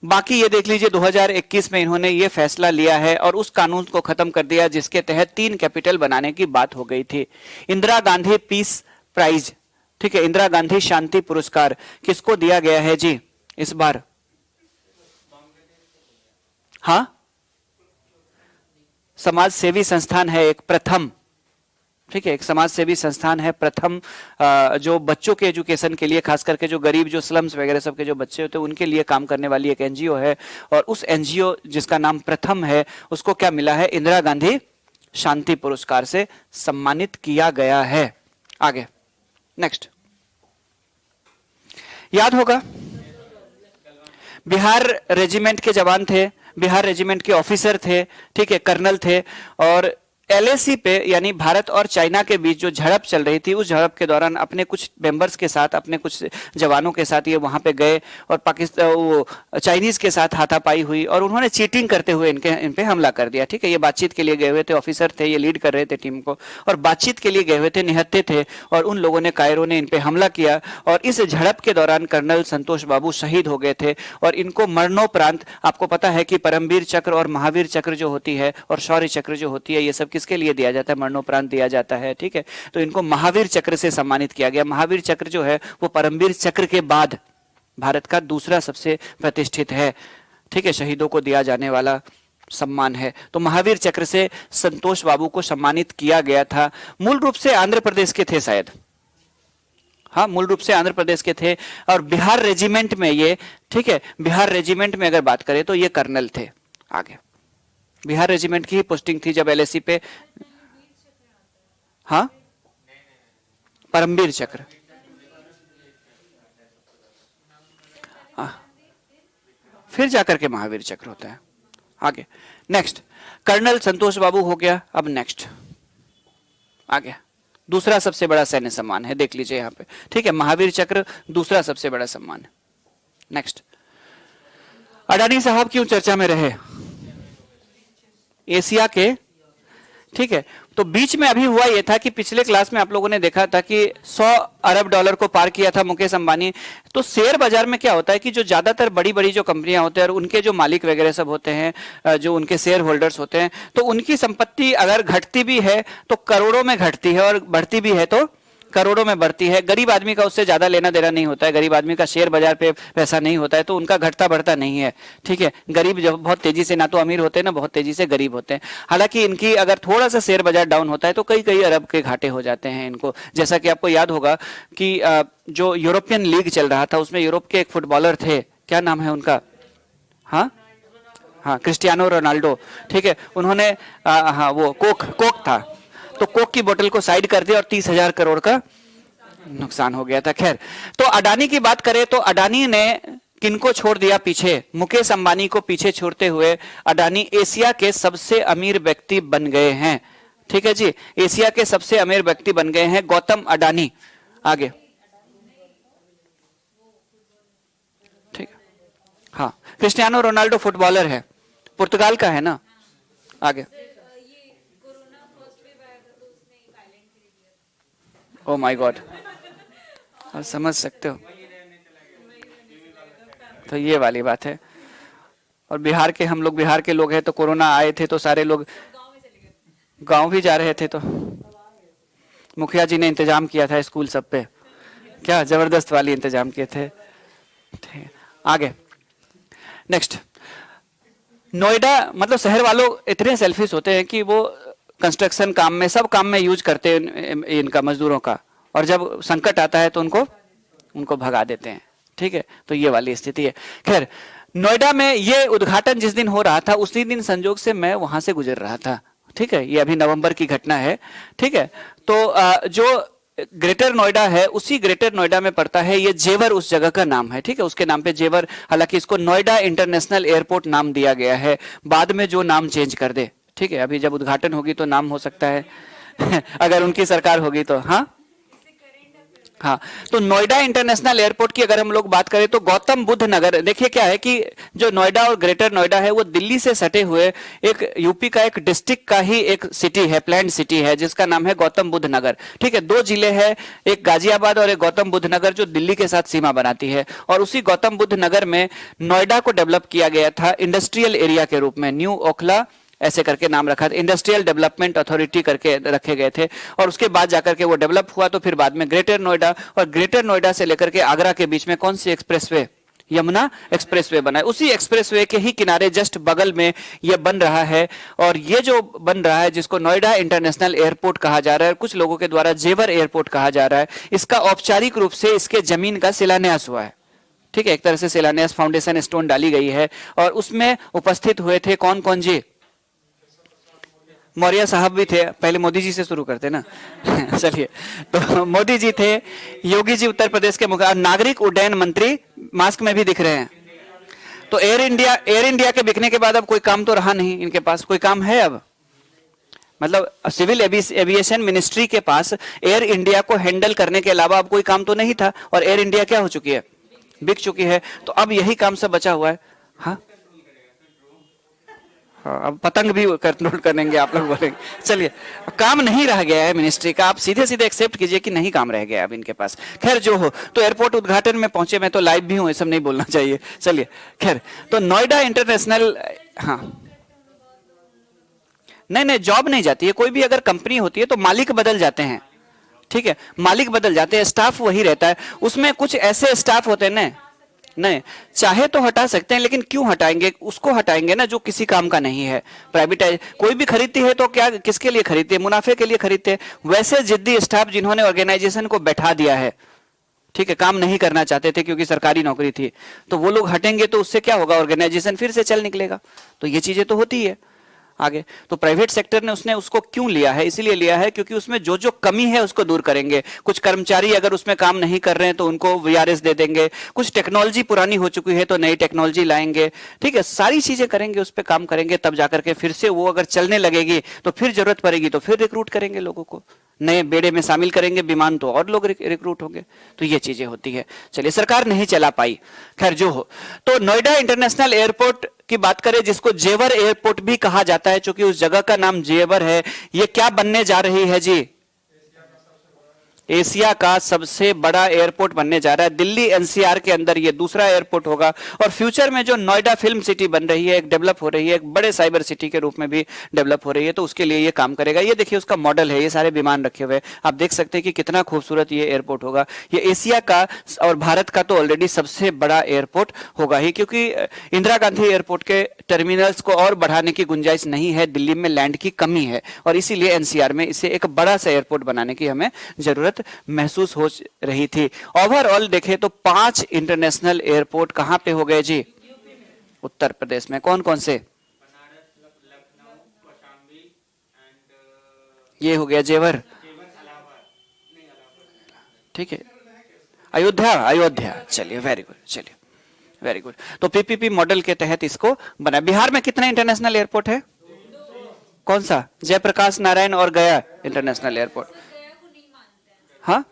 बाकी ये देख लीजिए, 2021 में इन्होंने ये फैसला लिया है और उस कानून को खत्म कर दिया जिसके तहत 3 कैपिटल बनाने की बात हो गई थी। इंदिरा गांधी पीस प्राइज, ठीक है, इंदिरा गांधी शांति पुरस्कार किसको दिया गया है जी इस बार? हाँ, समाज सेवी संस्थान है एक, प्रथम। ठीक है, एक समाज सेवी संस्थान है प्रथम, जो बच्चों के एजुकेशन के लिए, खास करके जो गरीब, जो स्लम्स वगैरह सबके जो बच्चे होते हैं उनके लिए काम करने वाली एक एनजीओ है। और उस एनजीओ जिसका नाम प्रथम है, उसको क्या मिला है? इंदिरा गांधी शांति पुरस्कार से सम्मानित किया गया है। आगे नेक्स्ट, याद होगा बिहार रेजिमेंट के जवान थे, बिहार रेजिमेंट के ऑफिसर थे, ठीक है, कर्नल थे, और एलएसी पे यानी भारत और चाइना के बीच जो झड़प चल रही थी, उस झड़प के दौरान अपने कुछ मेंबर्स के साथ, अपने कुछ जवानों के साथ ये वहां पे गए और पाकिस्तान वो चाइनीज के साथ हाथापाई हुई और उन्होंने चीटिंग करते हुए इन पे हमला कर दिया। ठीक है, ये बातचीत के लिए गए हुए थे, ऑफिसर थे, ये लीड कर रहे थे टीम को, और बातचीत के लिए गए हुए थे, निहत्थे थे, और उन लोगों ने, कायरों ने इन पे हमला किया, और इस झड़प के दौरान कर्नल संतोष बाबू शहीद हो गए थे। और इनको मरणोपरांत, आपको पता है कि परमवीर चक्र और महावीर चक्र जो होती है और शौर्य चक्र जो होती है, ये सब किसके लिए दिया जाता है? मरणोपरांत दिया जाता है। ठीक है, तो इनको महावीर चक्र से सम्मानित किया गया। महावीर चक्र जो है वो परमवीर चक्र के बाद भारत का दूसरा सबसे प्रतिष्ठित है। ठीक है, शहीदों को दिया जाने वाला सम्मान है। तो महावीर चक्र से संतोष बाबू को सम्मानित किया गया था। मूल रूप से आंध्र प्रदेश के थे शायद, हाँ मूल रूप से आंध्र प्रदेश के थे, और बिहार रेजिमेंट में ये, ठीक है, बिहार रेजिमेंट में अगर बात करें तो ये कर्नल थे। आगे बिहार रेजिमेंट की ही पोस्टिंग थी जब एलएसी पे, हाँ परमवीर चक्र, फिर जाकर के महावीर चक्र होता है। आगे नेक्स्ट, कर्नल संतोष बाबू हो गया। अब नेक्स्ट आगे, दूसरा सबसे बड़ा सैन्य सम्मान है, देख लीजिए यहाँ पे। ठीक है, महावीर चक्र दूसरा सबसे बड़ा सम्मान है। नेक्स्ट, अडानी साहब क्यों चर्चा में रहे? एशिया के, ठीक है, तो बीच में अभी हुआ यह था कि पिछले क्लास में आप लोगों ने देखा था कि 100 अरब डॉलर को पार किया था मुकेश अंबानी। तो शेयर बाजार में क्या होता है कि जो ज्यादातर बड़ी बड़ी जो कंपनियां होते हैं और उनके जो मालिक वगैरह सब होते हैं, जो उनके शेयर होल्डर्स होते हैं, तो उनकी संपत्ति अगर घटती भी है तो करोड़ों में घटती है, और बढ़ती भी है तो करोड़ों में बढ़ती है। गरीब आदमी का उससे ज्यादा लेना देना नहीं होता है, गरीब आदमी का शेयर बाजार पे पैसा नहीं होता है, तो उनका घटता बढ़ता नहीं है। ठीक है, गरीब जब बहुत तेजी से ना तो अमीर होते हैं ना बहुत तेजी से गरीब होते हैं। हालांकि इनकी अगर थोड़ा सा शेयर बाजार डाउन होता है तो कई कई अरब के घाटे हो जाते हैं इनको। जैसा कि आपको याद होगा कि जो यूरोपियन लीग चल रहा था उसमें यूरोप के एक फुटबॉलर थे, क्या नाम है उनका? हाँ हाँ, क्रिस्टियानो रोनाल्डो। ठीक है, उन्होंने हाँ वो कोक था, तो कोक की बोतल को साइड कर दिया और 30,000 करोड़ का नुकसान हो गया था। खैर, तो अडानी की बात करें तो अडानी ने किनको छोड़ दिया पीछे? मुकेश अंबानी को पीछे छोड़ते हुए अडानी एशिया के सबसे अमीर व्यक्ति बन गए हैं। ठीक है जी, एशिया के सबसे अमीर व्यक्ति बन गए हैं गौतम अडानी। आगे, ठीक, हाँ, क्रिस्टियानो रोनाल्डो फुटबॉलर है, पुर्तगाल का है ना। आगे, ओ माय गॉड, आप समझ सकते हो, तो ये वाली बात है। और बिहार के, हम लोग बिहार के लोग हैं, तो कोरोना आए थे तो सारे लोग गांव भी जा रहे थे, तो मुखिया जी ने इंतजाम किया था स्कूल सब पे, क्या जबरदस्त वाली इंतजाम किए थे। आगे, नेक्स्ट, नोएडा, मतलब शहर वालों इतने सेल्फिश होते हैं कि वो कंस्ट्रक्शन काम में, सब काम में यूज करते हैं इनका, मजदूरों का, और जब संकट आता है तो उनको भगा देते हैं। ठीक है, तो ये वाली स्थिति है। खैर, नोएडा में ये उद्घाटन जिस दिन हो रहा था उसी दिन संजोग से मैं वहां से गुजर रहा था। ठीक है, ये अभी नवंबर की घटना है। ठीक है, तो जो ग्रेटर नोएडा है, उसी ग्रेटर नोएडा में पड़ता है ये जेवर, उस जगह का नाम है। ठीक है, उसके नाम पे जेवर, हालांकि इसको नोएडा इंटरनेशनल एयरपोर्ट नाम दिया गया है, बाद में जो नाम चेंज कर दे। ठीक है, अभी जब उद्घाटन होगी तो नाम हो सकता है अगर उनकी सरकार होगी तो। हाँ हाँ, तो नोएडा इंटरनेशनल एयरपोर्ट की अगर हम लोग बात करें तो गौतम बुद्ध नगर, देखिए क्या है कि जो नोएडा और ग्रेटर नोएडा है वो दिल्ली से सटे हुए एक यूपी का एक डिस्ट्रिक्ट का ही एक सिटी है, प्लान्ड सिटी है, जिसका नाम है गौतम बुद्ध नगर। ठीक है, दो जिले हैं, एक गाजियाबाद और एक गौतम बुद्ध नगर, जो दिल्ली के साथ सीमा बनाती है। और उसी गौतम बुद्ध नगर में नोएडा को डेवलप किया गया था इंडस्ट्रियल एरिया के रूप में, न्यू ओखला ऐसे करके नाम रखा था, इंडस्ट्रियल डेवलपमेंट अथॉरिटी करके रखे गए थे। और उसके बाद जाकर के वो डेवलप हुआ, तो फिर बाद में ग्रेटर नोएडा, और ग्रेटर नोएडा से लेकर के आगरा के बीच में कौन सी एक्सप्रेसवे? यमुना एक्सप्रेसवे बना है। उसी एक्सप्रेसवे के ही किनारे जस्ट बगल में ये बन रहा है। और ये जो बन रहा है, जिसको नोएडा इंटरनेशनल एयरपोर्ट कहा जा रहा है, कुछ लोगों के द्वारा जेवर एयरपोर्ट कहा जा रहा है, इसका औपचारिक रूप से इसके जमीन का शिलान्यास हुआ है। ठीक है, एक तरह से शिलान्यास, फाउंडेशन स्टोन डाली गई है। और उसमें उपस्थित हुए थे कौन कौन जी? मौर्य साहब भी थे, पहले मोदी जी से शुरू करते ना चलिए, तो मोदी जी थे, योगी जी उत्तर प्रदेश के मुख्य, नागरिक उड्डयन मंत्री मास्क में भी दिख रहे हैं। तो एयर इंडिया के बिकने के बाद अब कोई काम तो रहा नहीं इनके पास, कोई काम है अब? मतलब सिविल एविएशन मिनिस्ट्री के पास एयर इंडिया को हैंडल करने के अलावा अब कोई काम तो नहीं था, और एयर इंडिया क्या हो चुकी है? बिक चुकी है। तो अब यही काम सब बचा हुआ है। हाँ, अब पतंग भी कंट्रोल करेंगे आप लोग बोलेंगे। चलिए, काम नहीं रह गया है मिनिस्ट्री का, आप सीधे सीधे एक्सेप्ट कीजिए कि नहीं काम रह गया अब इनके पास। खैर, जो हो, तो एयरपोर्ट उद्घाटन में पहुंचे, मैं तो लाइव भी हूं, ये सब नहीं बोलना चाहिए। चलिए, खैर, तो नोएडा इंटरनेशनल, हाँ, नहीं, जॉब नहीं जाती है। कोई भी अगर कंपनी होती है तो मालिक बदल जाते हैं। ठीक है, मालिक बदल जाते हैं, स्टाफ वही रहता है। उसमें कुछ ऐसे स्टाफ होते हैं ना, नहीं चाहे तो हटा सकते हैं, लेकिन क्यों हटाएंगे? उसको हटाएंगे ना जो किसी काम का नहीं है। प्राइवेटाइज कोई भी खरीदती है तो क्या, किसके लिए खरीदती है? मुनाफे के लिए खरीदते हैं। वैसे जिद्दी स्टाफ जिन्होंने ऑर्गेनाइजेशन को बैठा दिया है, ठीक है, काम नहीं करना चाहते थे क्योंकि सरकारी नौकरी थी, तो वो लोग हटेंगे तो उससे क्या होगा? ऑर्गेनाइजेशन फिर से चल निकलेगा। तो ये चीजें तो होती है। आगे, तो प्राइवेट सेक्टर ने उसने उसको क्यों लिया है? इसीलिए लिया है क्योंकि उसमें जो जो कमी है उसको दूर करेंगे। कुछ कर्मचारी अगर उसमें काम नहीं कर रहे हैं तो उनको वीआरएस दे देंगे, कुछ टेक्नोलॉजी पुरानी हो चुकी है तो नई टेक्नोलॉजी लाएंगे। ठीक है, सारी चीजें करेंगे, उस पर काम करेंगे, तब जाकर के फिर से वो अगर चलने लगेगी तो फिर जरूरत पड़ेगी तो फिर रिक्रूट करेंगे लोगों को, नए बेड़े में शामिल करेंगे विमान, तो और लोग रिक्रूट होंगे। तो ये चीजें होती है। चलिए, सरकार नहीं चला पाई, खैर जो हो। तो नोएडा इंटरनेशनल एयरपोर्ट की बात करें, जिसको जेवर एयरपोर्ट भी कहा जाता है, क्योंकि उस जगह का नाम जेवर है, ये क्या बनने जा रही है जी? एशिया का सबसे बड़ा एयरपोर्ट बनने जा रहा है। दिल्ली एनसीआर के अंदर ये दूसरा एयरपोर्ट होगा। और फ्यूचर में जो नोएडा फिल्म सिटी बन रही है, एक डेवलप हो रही है, एक बड़े साइबर सिटी के रूप में भी डेवलप हो रही है, तो उसके लिए ये काम करेगा। ये देखिए उसका मॉडल है, ये सारे विमान रखे हुए, आप देख सकते हैं कि कितना खूबसूरत ये एयरपोर्ट होगा। ये एशिया का और भारत का तो ऑलरेडी सबसे बड़ा एयरपोर्ट होगा ही, क्योंकि इंदिरा गांधी एयरपोर्ट के टर्मिनल्स को और बढ़ाने की गुंजाइश नहीं है, दिल्ली में लैंड की कमी है, और इसीलिए एनसीआर में इसे एक बड़ा सा एयरपोर्ट बनाने की हमें जरूरत महसूस हो रही थी। ओवरऑल देखें तो 5 इंटरनेशनल एयरपोर्ट कहां पे हो गए जी? उत्तर प्रदेश में। कौन कौन से? ये हो गया जेवर, ठीक है, अयोध्या, अयोध्या, चलिए वेरी गुड, चलिए वेरी गुड। तो पीपीपी मॉडल के तहत इसको बना। बिहार में कितने इंटरनेशनल एयरपोर्ट है? कौन सा? जयप्रकाश नारायण और गया इंटरनेशनल एयरपोर्ट। हाँ,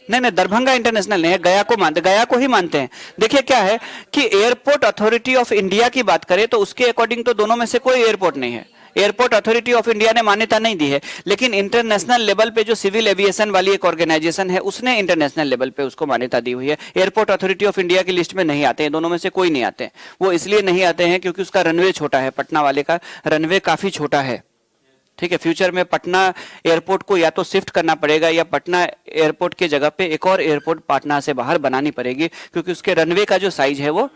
नहीं नहीं, दरभंगा इंटरनेशनल नहीं है, गया को मानते, गया को ही मानते हैं। देखिए क्या है कि एयरपोर्ट अथॉरिटी ऑफ इंडिया की बात करें तो उसके अकॉर्डिंग तो दोनों में से कोई एयरपोर्ट नहीं है। एयरपोर्ट अथॉरिटी ऑफ इंडिया ने मान्यता नहीं दी है, लेकिन इंटरनेशनल लेवल पे जो सिविल एविएशन वाली एक ऑर्गेनाइजेशन है उसने इंटरनेशनल लेवल पे उसको मान्यता दी हुई है। एयरपोर्ट अथॉरिटी ऑफ इंडिया की लिस्ट में नहीं आते हैं, दोनों में से कोई नहीं आते हैं। वो इसलिए नहीं आते हैं क्योंकि उसका रनवे छोटा है, पटना वाले का रनवे काफी छोटा है। ठीक है, फ्यूचर में पटना एयरपोर्ट को या तो शिफ्ट करना पड़ेगा या पटना एयरपोर्ट के जगह पे एक और एयरपोर्ट पटना से बाहर बनानी पड़ेगी, क्योंकि उसके रनवे का जो साइज है वो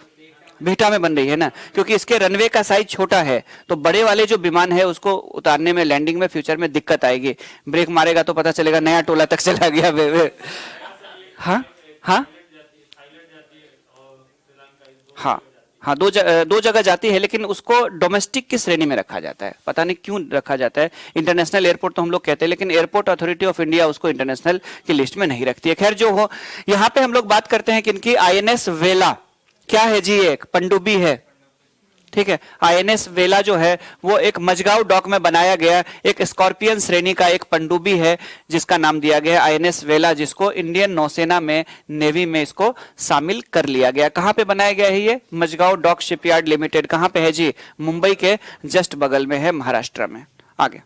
बीटा में बन रही है ना, क्योंकि इसके रनवे का साइज छोटा है। तो बड़े वाले जो विमान है उसको उतारने में, लैंडिंग में फ्यूचर में दिक्कत आएगी। ब्रेक मारेगा तो पता चलेगा नया टोला तक चला गया। हाँ हाँ हाँ हाँ, दो जगह जाती है, लेकिन उसको डोमेस्टिक की श्रेणी में रखा जाता है। पता नहीं क्यों रखा जाता है। इंटरनेशनल एयरपोर्ट तो हम लोग कहते हैं, लेकिन एयरपोर्ट अथॉरिटी ऑफ इंडिया उसको इंटरनेशनल की लिस्ट में नहीं रखती है। खैर जो हो, यहाँ पे हम लोग बात करते हैं किनकी? आईएनएस वेला। क्या है जी? एक पनडुब्बी है। ठीक है, आईएनएस वेला जो है वो एक मझगांव डॉक में बनाया गया एक स्कॉर्पियन श्रेणी का एक पनडुब्बी है, जिसका नाम दिया गया आईएनएस वेला, जिसको इंडियन नौसेना में, नेवी में इसको शामिल कर लिया गया। कहां पे बनाया गया है ये? Mazagon dock shipyard limited. कहां पे है जी? मुंबई के जस्ट बगल में है, महाराष्ट्र में। आगे,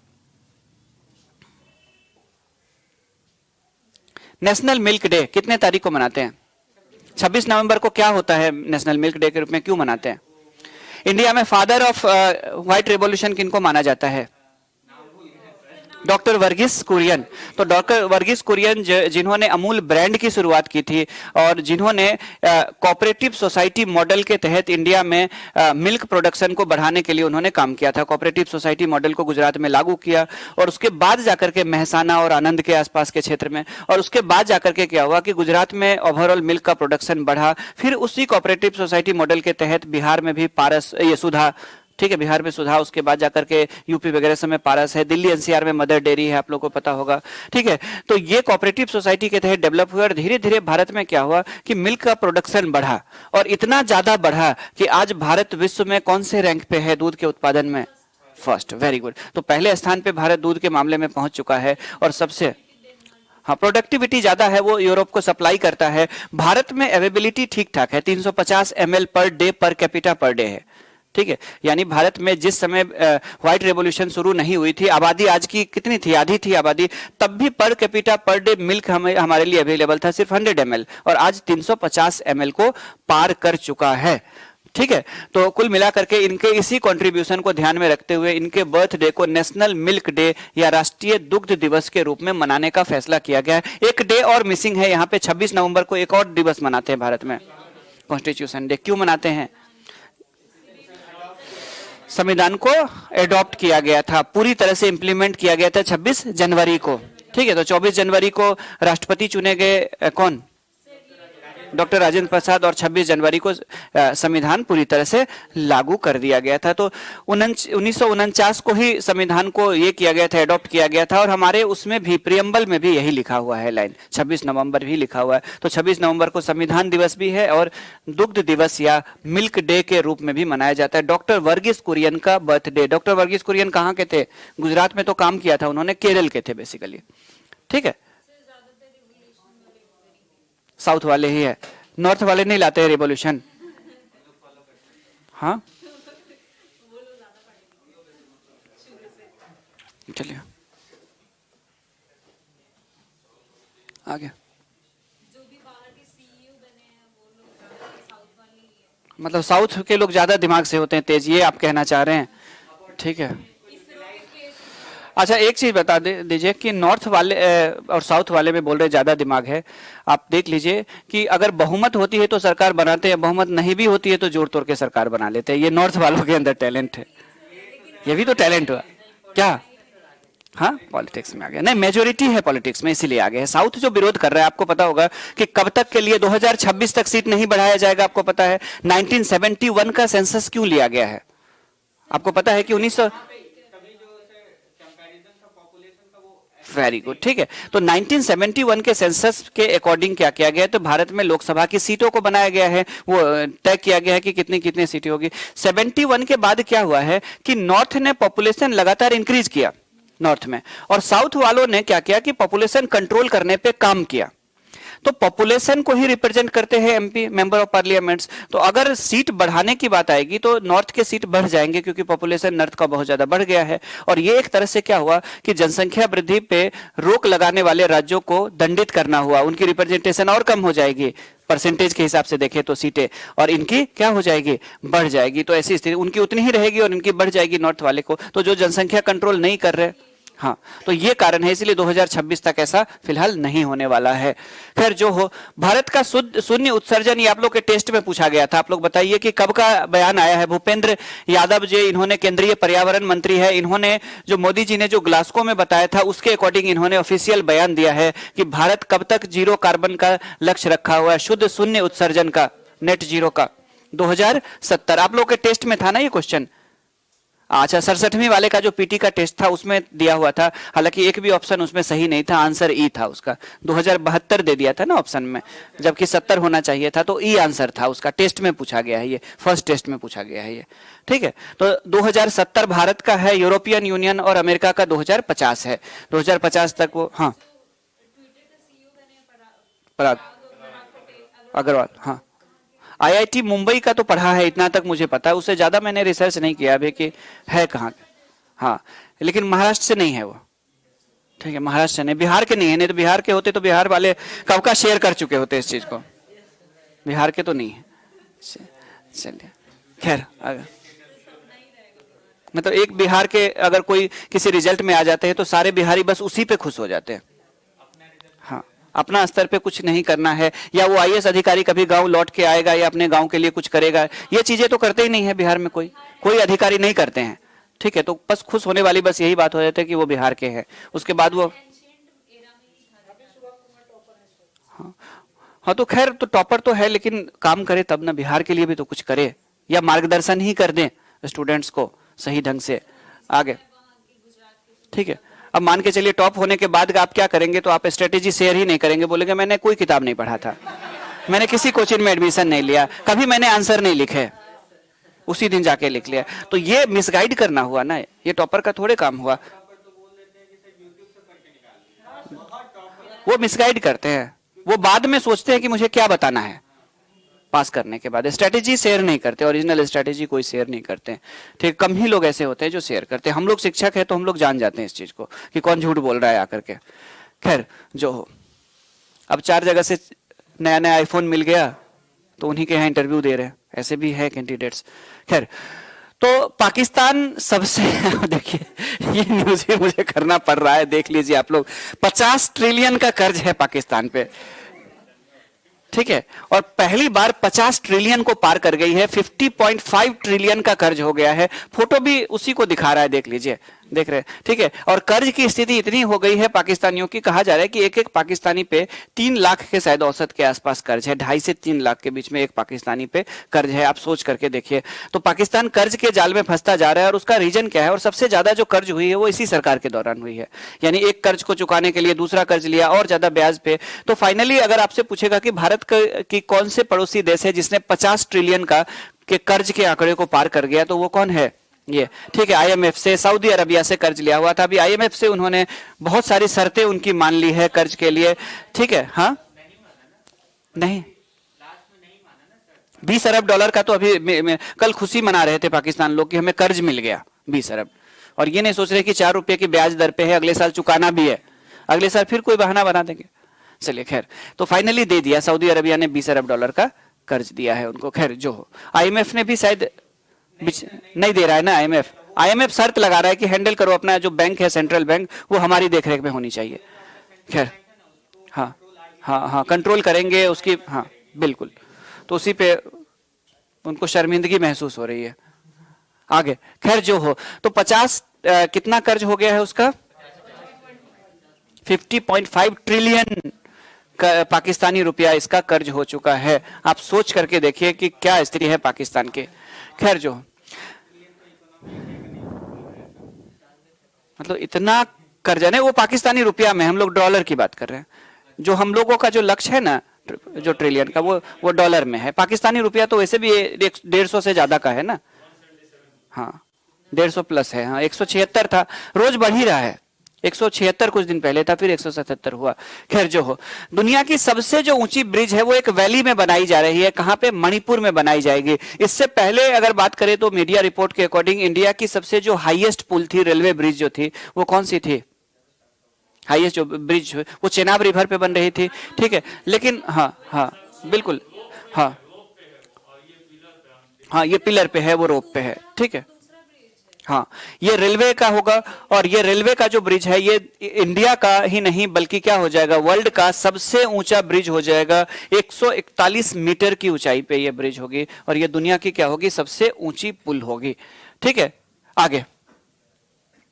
नेशनल मिल्क डे कितने तारीख को मनाते हैं? 26 नवंबर को। क्या होता है नेशनल मिल्क डे के रूप में, क्यों मनाते हैं? इंडिया में फादर ऑफ व्हाइट रेवोल्यूशन किनको माना जाता है? डॉक्टर वर्गीस कुरियन। तो डॉक्टर वर्गीस कुरियन जिन्होंने अमूल ब्रांड की शुरुआत की थी और जिन्होंने कोऑपरेटिव सोसाइटी मॉडल के तहत इंडिया में मिल्क प्रोडक्शन को बढ़ाने के लिए उन्होंने काम किया था। कोऑपरेटिव सोसाइटी मॉडल को गुजरात में लागू किया और उसके बाद जाकर के महसाना और आनंद के आसपास के क्षेत्र में, और उसके बाद जाकर के क्या हुआ कि गुजरात में ओवरऑल मिल्क का प्रोडक्शन बढ़ा। फिर उसी कोऑपरेटिव सोसाइटी मॉडल के तहत बिहार में भी पारस, ये सुधा, ठीक है, बिहार में सुधा, उसके बाद जाकर के यूपी वगैरह सब में पारस है, दिल्ली एनसीआर में मदर डेयरी है, आप लोगों को पता होगा। ठीक है, तो ये कोऑपरेटिव सोसाइटी के तहत डेवलप हुआ और धीरे धीरे भारत में क्या हुआ कि मिल्क का प्रोडक्शन बढ़ा, और इतना ज्यादा बढ़ा कि आज भारत विश्व में कौन से रैंक पे है दूध के उत्पादन में? फर्स्ट। Very good. तो पहले स्थान पे भारत दूध के मामले में पहुंच चुका है और सबसे, हाँ, प्रोडक्टिविटी ज्यादा है, वो यूरोप को सप्लाई करता है। भारत में अवेलेबिलिटी ठीक ठाक है, 350 ml per day per capita per day है। ठीक है, यानी भारत में जिस समय व्हाइट रेवोल्यूशन शुरू नहीं हुई थी, आबादी आज की कितनी थी? आधी थी आबादी, तब भी per capita per day milk हमारे लिए अवेलेबल था सिर्फ 100 ml, और आज 350 ml को पार कर चुका है। ठीक है, तो कुल मिलाकर के इनके इसी कंट्रीब्यूशन को ध्यान में रखते हुए इनके बर्थडे को नेशनल मिल्क डे या राष्ट्रीय दुग्ध दिवस के रूप में मनाने का फैसला किया गया है। एक डे और मिसिंग है यहाँ पे, 26 नवंबर को एक और दिवस मनाते हैं भारत में, कॉन्स्टिट्यूशन डे। क्यों मनाते हैं? संविधान को एडॉप्ट किया गया था, पूरी तरह से इंप्लीमेंट किया गया था 26 जनवरी को। ठीक है, तो 24 जनवरी को राष्ट्रपति चुने गए, कौन? डॉक्टर राजेंद्र प्रसाद, और 26 जनवरी को संविधान पूरी तरह से लागू कर दिया गया था। तो 1949 को ही संविधान को ये किया गया था, एडॉप्ट किया गया था, और हमारे उसमें भी प्रियम्बल में भी यही लिखा हुआ है, लाइन 26 नवंबर भी लिखा हुआ है। तो 26 नवंबर को संविधान दिवस भी है और दुग्ध दिवस या मिल्क डे के रूप में भी मनाया जाता है। डॉक्टर वर्गीस कुरियन का बर्थडे। डॉक्टर वर्गीस कुरियन कहाँ के थे? गुजरात में तो काम किया था उन्होंने, केरल के थे बेसिकली। ठीक है, साउथ वाले ही है, नॉर्थ वाले नहीं लाते हैं रिवॉल्यूशन। हाँ, चलिए आगे। मतलब साउथ के लोग ज्यादा दिमाग से होते हैं, तेज, ये आप कहना चाह रहे हैं? ठीक है, अच्छा एक चीज बता दीजिए कि नॉर्थ वाले और साउथ वाले में बोल रहे ज्यादा दिमाग है। आप देख लीजिए कि अगर बहुमत होती है तो सरकार बनाते हैं, बहुमत नहीं भी होती है तो जोड़ तोड़ के सरकार बना लेते हैं। ये नॉर्थ वालों के अंदर टैलेंट है, ये भी तो टैलेंट हुआ क्या? हाँ, पॉलिटिक्स में आ गया, नहीं मेजोरिटी है पॉलिटिक्स में इसीलिए आ गए हैं। साउथ जो विरोध कर रहा है, आपको पता होगा कि कब तक के लिए 2026 तक सीट नहीं बढ़ाया जाएगा। आपको पता है 1971 का सेंसस क्यों लिया गया है? आपको पता है कि 1900 वेरी गुड, ठीक है। तो 1971 के सेंसस के अकॉर्डिंग क्या किया गया है, तो भारत में लोकसभा की सीटों को बनाया गया है, वो तय किया गया है कि कितनी कितनी सीटें होगी। 71 के बाद क्या हुआ है कि नॉर्थ ने पॉपुलेशन लगातार इंक्रीज किया नॉर्थ में, और साउथ वालों ने क्या किया कि पॉपुलेशन कंट्रोल करने पे काम किया। तो पॉपुलेशन को ही रिप्रेजेंट करते हैं एमपी, मेंबर ऑफ पार्लियामेंट्स। तो अगर सीट बढ़ाने की बात आएगी तो नॉर्थ के सीट बढ़ जाएंगे, क्योंकि पॉपुलेशन नॉर्थ का बहुत ज्यादा बढ़ गया है। और ये एक तरह से क्या हुआ कि जनसंख्या वृद्धि पे रोक लगाने वाले राज्यों को दंडित करना हुआ, उनकी रिप्रेजेंटेशन और कम हो जाएगी परसेंटेज के हिसाब से देखें तो सीटें, और इनकी क्या हो जाएगी, बढ़ जाएगी। तो ऐसी स्थिति उनकी उतनी ही रहेगी और इनकी बढ़ जाएगी नॉर्थ वाले को, तो जो जनसंख्या कंट्रोल नहीं कर रहे। हाँ, तो ये कारण है, इसलिए 2026 तक ऐसा फिलहाल नहीं होने वाला है। खैर जो हो, भारत का शून्य उत्सर्जन, ये आप लोग के टेस्ट में पूछा गया था। आप लोग बताइए कि कब का बयान आया है। भूपेंद्र यादव जी, इन्होंने केंद्रीय पर्यावरण मंत्री है, इन्होंने जो मोदी जी ने जो ग्लासगो में बताया था उसके अकॉर्डिंग इन्होंने ऑफिशियल बयान दिया है कि भारत कब तक जीरो कार्बन का लक्ष्य रखा हुआ है, शुद्ध शून्य उत्सर्जन का, नेट जीरो का, 2070। आप लोग के टेस्ट में था ना ये क्वेश्चन। अच्छा, 67वीं वाले का जो पीटी का टेस्ट था उसमें दिया हुआ था, हालांकि एक भी ऑप्शन उसमें सही नहीं था, आंसर ई था उसका। 2072 दे दिया था ना ऑप्शन में, जबकि 70 होना चाहिए था, तो ई आंसर था उसका। टेस्ट में पूछा गया है ये, फर्स्ट टेस्ट में पूछा गया है ये, ठीक है। तो 2070 भारत का है, यूरोपियन यूनियन और अमेरिका का 2050 है। 2050 तक वो, हाँ पराग अग्रवाल, हाँ आईआईटी मुंबई का तो पढ़ा है, इतना तक मुझे पता है, उससे ज्यादा मैंने रिसर्च नहीं किया अभी कि है कहाँ। हाँ, लेकिन महाराष्ट्र से नहीं है वो, ठीक है, महाराष्ट्र से नहीं, बिहार के नहीं है, नहीं तो बिहार के होते तो बिहार वाले कब का शेयर कर चुके होते इस चीज को, बिहार के तो नहीं है। चलिए खैर, मतलब एक बिहार के अगर कोई किसी रिजल्ट में आ जाते हैं तो सारे बिहारी बस उसी पे खुश हो जाते हैं। हाँ, अपना स्तर पे कुछ नहीं करना है, या वो आईएएस अधिकारी कभी गांव लौट के आएगा या अपने गांव के लिए कुछ करेगा, ये चीजें तो करते ही नहीं है बिहार में, कोई अधिकारी नहीं करते हैं, ठीक है। तो बस खुश होने वाली बस यही बात हो जाती है कि वो बिहार के हैं, उसके बाद वो, हाँ हाँ, तो खैर तो टॉपर तो है, लेकिन काम करे तब ना, बिहार के लिए भी तो कुछ करे, या मार्गदर्शन ही कर दें स्टूडेंट्स को सही ढंग से आगे, ठीक है। अब मान के चलिए टॉप होने के बाद आप क्या करेंगे, तो आप स्ट्रेटेजी शेयर ही नहीं करेंगे, बोलेंगे मैंने कोई किताब नहीं पढ़ा था, मैंने किसी कोचिंग में एडमिशन नहीं लिया, कभी मैंने आंसर नहीं लिखे, उसी दिन जाके लिख लिया। तो ये मिसगाइड करना हुआ ना, ये टॉपर का थोड़े काम हुआ, वो मिसगाइड करते हैं, वो बाद में सोचते हैं कि मुझे क्या बताना है, पास करने के बाद स्ट्रेटेजी शेयर नहीं करते, ओरिजिनल स्ट्रेटेजी कोई शेयर नहीं करते, ठीक। कम ही लोग ऐसे होते हैं जो शेयर करते हैं। हम लोग शिक्षक है तो हम लोग जान जाते हैं इस चीज को कि कौन झूठ बोल रहा है आकर के। खैर जो हो, अब 4 जगह से नया नया आईफोन मिल गया तो उन्हीं के यहाँ इंटरव्यू दे रहे हैं, ऐसे भी है कैंडिडेट्स। खैर, तो पाकिस्तान सबसे देखिए ये न्यूज ही मुझे करना पड़ रहा है, देख लीजिए आप लोग, 50 ट्रिलियन का कर्ज है पाकिस्तान पे, ठीक है, और पहली बार 50 ट्रिलियन को पार कर गई है, 50.5 ट्रिलियन का कर्ज हो गया है। फोटो भी उसी को दिखा रहा है, देख लीजिए, देख रहे हैं, ठीक है। और कर्ज की स्थिति इतनी हो गई है पाकिस्तानियों की, कहा जा रहा है कि एक एक पाकिस्तानी पे 3 लाख के शायद औसत के आसपास कर्ज है, 2.5 से 3 लाख के बीच में एक पाकिस्तानी पे कर्ज है। आप सोच करके देखिए, तो पाकिस्तान कर्ज के जाल में फंसता जा रहा है, और उसका रीजन क्या है, और सबसे ज्यादा जो कर्ज हुई है वो इसी सरकार के दौरान हुई है, यानी एक कर्ज को चुकाने के लिए दूसरा कर्ज लिया और ज्यादा ब्याज पे। तो फाइनली अगर आपसे पूछेगा कि भारत की कौन से पड़ोसी देश है जिसने 50 ट्रिलियन का के कर्ज के आंकड़े को पार कर गया, तो वो कौन है, ये, ठीक है, आईएमएफ से, सऊदी अरबिया से कर्ज लिया हुआ था। अभी आईएमएफ से उन्होंने बहुत सारी शर्तें उनकी मान ली है कर्ज के लिए, ठीक है। हाँ नहीं, 20 अरब डॉलर का तो अभी कल खुशी मना रहे थे पाकिस्तान लोग कि हमें कर्ज मिल गया 20 अरब, और ये नहीं सोच रहे कि 4 रुपए की ब्याज दर पे है, अगले साल चुकाना भी है, अगले साल फिर कोई बहाना बना देंगे। चलिए खैर, तो फाइनली दे दिया, सऊदी अरबिया ने 20 अरब डॉलर का कर्ज दिया है उनको। खैर जो हो, आईएमएफ ने भी शायद नहीं दे रहा है ना, आईएमएफ शर्त लगा रहा है कि हैंडल करो, अपना जो बैंक है सेंट्रल बैंक, वो हमारी देखरेख में होनी चाहिए। खैर हाँ हाँ हाँ, कंट्रोल करेंगे उसकी, हाँ बिल्कुल, तो उसी पे उनको शर्मिंदगी महसूस हो रही है आगे। खैर जो हो, तो 50 कितना कर्ज हो गया है उसका, 50.5 ट्रिलियन पाकिस्तानी रुपया इसका कर्ज हो चुका है। आप सोच करके देखिए कि क्या स्थिति है पाकिस्तान के। खैर जो, मतलब इतना कर्जा नहीं, वो पाकिस्तानी रुपया में, हम लोग डॉलर की बात कर रहे हैं। जो हम लोगों का जो लक्ष्य है ना, जो ट्रिलियन का, वो डॉलर में है। पाकिस्तानी रुपया तो वैसे भी 150 से ज्यादा का है ना। हाँ 150 प्लस है। हाँ 176 था, रोज बढ़ ही रहा है। 176 कुछ दिन पहले था, फिर 177 हुआ। खैर जो हो, दुनिया की सबसे जो ऊंची ब्रिज है वो एक वैली में बनाई जा रही है। कहां पे? मणिपुर में बनाई जाएगी। इससे पहले अगर बात करें तो मीडिया रिपोर्ट के अकॉर्डिंग इंडिया की सबसे जो हाईएस्ट पुल थी, रेलवे ब्रिज जो थी, वो कौन सी थी? हाईएस्ट जो ब्रिज वो चेनाब रिवर पे बन रही थी। ठीक है, लेकिन हाँ हाँ बिल्कुल, हाँ हाँ ये पिलर पे है, वो रोप पे है। ठीक है, हाँ ये रेलवे का होगा। और ये रेलवे का जो ब्रिज है, ये इंडिया का ही नहीं बल्कि क्या हो जाएगा, वर्ल्ड का सबसे ऊंचा ब्रिज हो जाएगा। 141 मीटर की ऊंचाई पे ये ब्रिज होगी और ये दुनिया की क्या होगी, सबसे ऊंची पुल होगी। ठीक है, आगे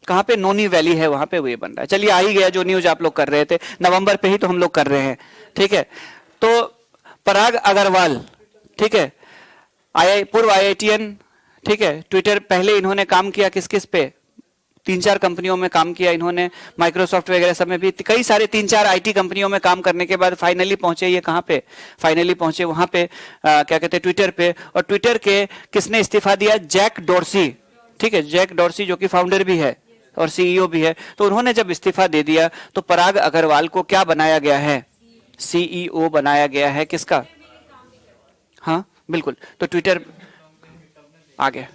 कहां पे? नोनी वैली है, वहां पे वो ये बन रहा है। चलिए आ ही गया जो न्यूज आप लोग कर रहे थे, नवंबर पे ही तो हम लोग कर रहे हैं। ठीक है, तो पराग अग्रवाल, ठीक है, पूर्व IITian, ठीक है, ट्विटर पहले इन्होंने काम किया किस किस पे? 3-4 कंपनियों में काम किया इन्होंने, माइक्रोसॉफ्ट वगैरह सब में भी कई सारे 3-4 IT कंपनियों में काम करने के बाद फाइनली पहुंचे ये कहां पे? फाइनली पहुंचे वहां पे क्या कहते हैं, ट्विटर पे। और ट्विटर के किसने इस्तीफा दिया? Jack Dorsey. ठीक है, जैक डॉर्सी जो कि फाउंडर भी है और CEO भी है। तो उन्होंने जब इस्तीफा दे दिया तो पराग अग्रवाल को क्या बनाया गया है? CEO बनाया गया है। किसका? हाँ बिल्कुल, तो ट्विटर आगे।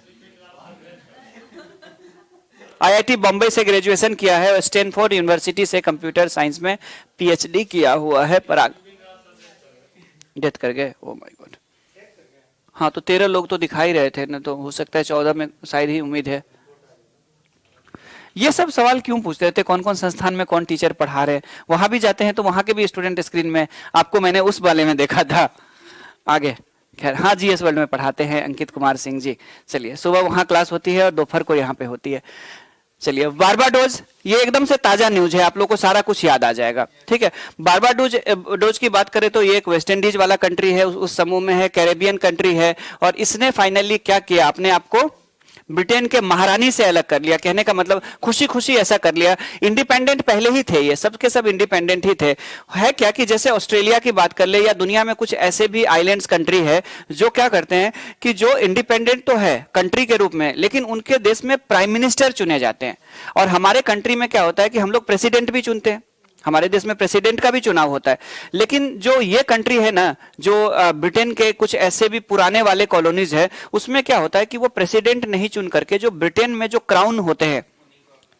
IIT बॉम्बे से ग्रेजुएशन किया है और स्टैनफोर्ड यूनिवर्सिटी से कंप्यूटर साइंस में PhD किया हुआ है पराग। डेथ कर गए, ओ माय गॉड। हाँ तो 13 लोग तो दिखाई रहे थे ना, तो हो सकता है 14 में शायद ही, उम्मीद है। ये सब सवाल क्यों पूछते रहते? कौन कौन संस्थान में कौन टीचर पढ़ा रहे? वहां भी जाते हैं तो वहां के भी स्टूडेंट स्क्रीन में, आपको मैंने उस वाले में देखा था। आगे खैर, हाँ GS वर्ल्ड में पढ़ाते हैं अंकित कुमार सिंह जी। चलिए, सुबह वहां क्लास होती है और दोपहर को यहाँ पे होती है। चलिए, बारबाडोज, ये एकदम से ताजा न्यूज है, आप लोगों को सारा कुछ याद आ जाएगा। ठीक है, बारबाडोज की बात करें तो ये एक वेस्ट इंडीज वाला कंट्री है, उस समूह में है, कैरेबियन कंट्री है। और इसने फाइनली क्या किया, अपने आप को ब्रिटेन के महारानी से अलग कर लिया। कहने का मतलब खुशी खुशी ऐसा कर लिया। इंडिपेंडेंट पहले ही थे, ये सब के सब इंडिपेंडेंट ही थे। है क्या कि जैसे ऑस्ट्रेलिया की बात कर ले या दुनिया में कुछ ऐसे भी आइलैंड्स कंट्री है जो क्या करते हैं कि जो इंडिपेंडेंट तो है कंट्री के रूप में, लेकिन उनके देश में प्राइम मिनिस्टर चुने जाते हैं। और हमारे कंट्री में क्या होता है कि हम लोग प्रेसिडेंट भी चुनते हैं, हमारे देश में प्रेसिडेंट का भी चुनाव होता है। लेकिन जो ये कंट्री है ना, जो ब्रिटेन के कुछ ऐसे भी पुराने वाले कॉलोनीज है, उसमें क्या होता है कि वो प्रेसिडेंट नहीं चुन करके जो ब्रिटेन में जो क्राउन होते हैं,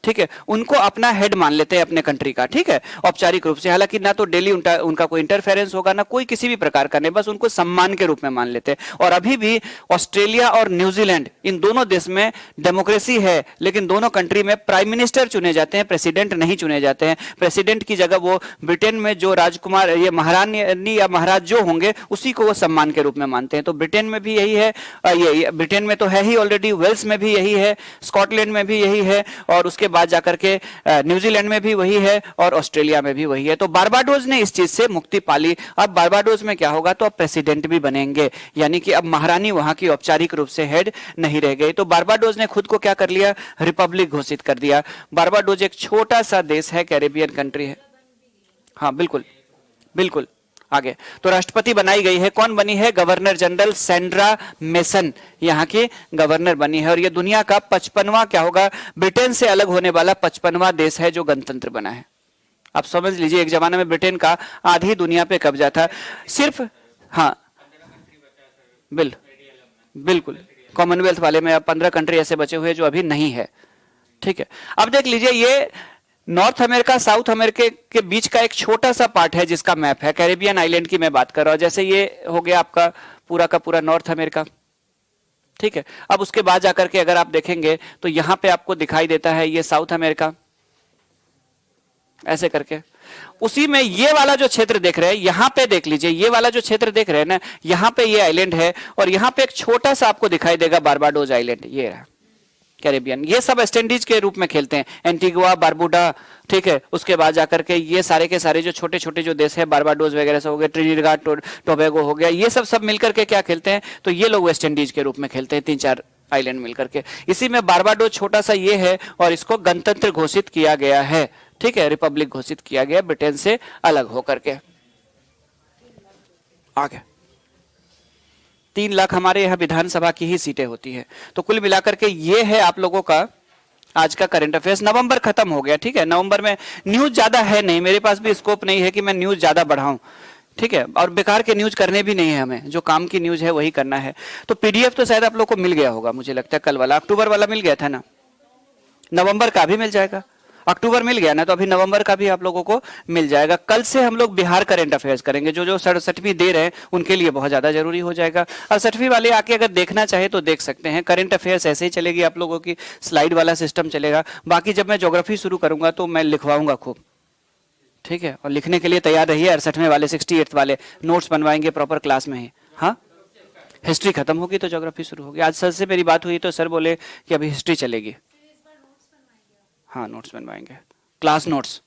ठीक है, उनको अपना हेड मान लेते हैं अपने कंट्री का। ठीक है, औपचारिक रूप से। हालांकि ना तो डेली उनका कोई इंटरफेरेंस होगा, ना कोई किसी भी प्रकार का, नहीं, बस उनको सम्मान के रूप में मान लेते हैं। और अभी भी ऑस्ट्रेलिया और न्यूजीलैंड, इन दोनों देश में डेमोक्रेसी है, लेकिन दोनों कंट्री में प्राइम मिनिस्टर चुने जाते हैं, प्रेसिडेंट नहीं चुने जाते हैं। प्रेसिडेंट की जगह वो ब्रिटेन में जो राजकुमार, ये महारानी या महाराज जो होंगे, उसी को वो सम्मान के रूप में मानते हैं। तो ब्रिटेन में भी यही है, ये ब्रिटेन में तो है ही ऑलरेडी, वेल्स में भी यही है, स्कॉटलैंड में भी यही है, और उसके बाद जाकर के न्यूजीलैंड में भी वही है और ऑस्ट्रेलिया में भी वही है। तो बारबाडोज ने इस चीज से मुक्ति पाली। अब बारबाडोज में क्या होगा, तो अब प्रेसिडेंट भी बनेंगे, यानी कि अब महारानी वहां की औपचारिक रूप से हेड नहीं रह गई। तो बारबाडोज ने खुद को क्या कर लिया, रिपब्लिक घोषित कर दिया। बारबाडोज एक छोटा सा देश है, कैरेबियन कंट्री है। हाँ बिल्कुल बिल्कुल, आगे। तो राष्ट्रपति बनाई गई है, कौन बनी है, गवर्नर जनरल सैंड्रा मेसन यहाँ की गवर्नर बनी है। और ये दुनिया का 55वां क्या होगा, ब्रिटेन से अलग होने वाला 55वां देश है जो गणतंत्र बना है। आप समझ लीजिए, एक जमाने में ब्रिटेन का आधी दुनिया पे कब्जा था सिर्फ। हाँ बिल्कुल, कॉमनवेल्थ वाले में अब 15 कंट्री ऐसे बचे हुए जो अभी नहीं है। ठीक है, अब देख लीजिए, ये नॉर्थ अमेरिका साउथ अमेरिका के बीच का एक छोटा सा पार्ट है जिसका मैप है, कैरेबियन आइलैंड की मैं बात कर रहा हूं। जैसे ये हो गया आपका पूरा का पूरा नॉर्थ अमेरिका। ठीक है, अब उसके बाद जाकर के अगर आप देखेंगे तो यहां पे आपको दिखाई देता है ये साउथ अमेरिका, ऐसे करके। उसी में ये वाला जो क्षेत्र देख रहे हैं, यहां पे देख लीजिए, ये वाला जो क्षेत्र देख रहे हैं ना, यहां पे ये आइलैंड है और यहां पे एक छोटा सा आपको दिखाई देगा बारबाडोज आइलैंड, ये रहा कैरेबियन। ये सब वेस्ट इंडीज के रूप में खेलते हैं, एंटीगुआ, बारबुडा। ठीक है, उसके बाद जाकर के ये सारे के सारे जो छोटे छोटे जो देश है, बारबाडोज वगैरह से हो गए, ट्रिनिडाद टोबैगो हो गया, ये सब मिलकर के क्या खेलते हैं, तो ये लोग वेस्ट इंडीज के रूप में खेलते हैं, 3-4 आइलैंड मिलकर के। इसी में बारबाडोज छोटा सा ये है और इसको गणतंत्र घोषित किया गया है। ठीक है, रिपब्लिक घोषित किया गया ब्रिटेन से अलग होकर के। आगे 3 लाख हमारे यहाँ विधानसभा की ही सीटें होती है। तो कुल मिलाकर के ये है आप लोगों का आज का करंट अफेयर्स। नवंबर खत्म हो गया, ठीक है। नवंबर में न्यूज ज्यादा है नहीं, मेरे पास भी स्कोप नहीं है कि मैं न्यूज ज्यादा बढ़ाऊं, ठीक है। और बेकार के न्यूज करने भी नहीं है, हमें जो काम की न्यूज है वही करना है। तो पीडीएफ तो शायद आप लोग को मिल गया होगा, मुझे लगता है कल वाला। अक्टूबर वाला मिल गया था ना, नवंबर का भी मिल जाएगा। अक्टूबर मिल गया ना, तो अभी नवंबर का भी आप लोगों को मिल जाएगा। कल से हम लोग बिहार करंट अफेयर्स करेंगे, जो 67वीं दे रहे हैं उनके लिए बहुत ज्यादा जरूरी हो जाएगा। 68वीं वाले आके अगर देखना चाहे तो देख सकते हैं। करंट अफेयर्स ऐसे ही चलेगी आप लोगों की, स्लाइड वाला सिस्टम चलेगा। बाकी जब मैं ज्योग्राफी शुरू करूंगा तो मैं लिखवाऊंगा खूब, ठीक है। और लिखने के लिए तैयार रहिए। 68वें वाले 68 वाले नोट्स बनवाएंगे प्रॉपर क्लास में ही। हाँ, हिस्ट्री खत्म होगी तो ज्योग्राफी शुरू होगी। आज सर से मेरी बात हुई तो सर बोले कि अभी हिस्ट्री चलेगी। हाँ, नोट्स बनवाएंगे, क्लास नोट्स,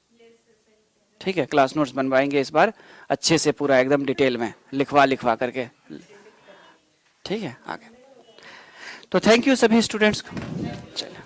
ठीक है। क्लास नोट्स बनवाएंगे इस बार अच्छे से, पूरा एकदम डिटेल में लिखवा करके, ठीक है। आगे तो थैंक यू सभी स्टूडेंट्स को। चलिए।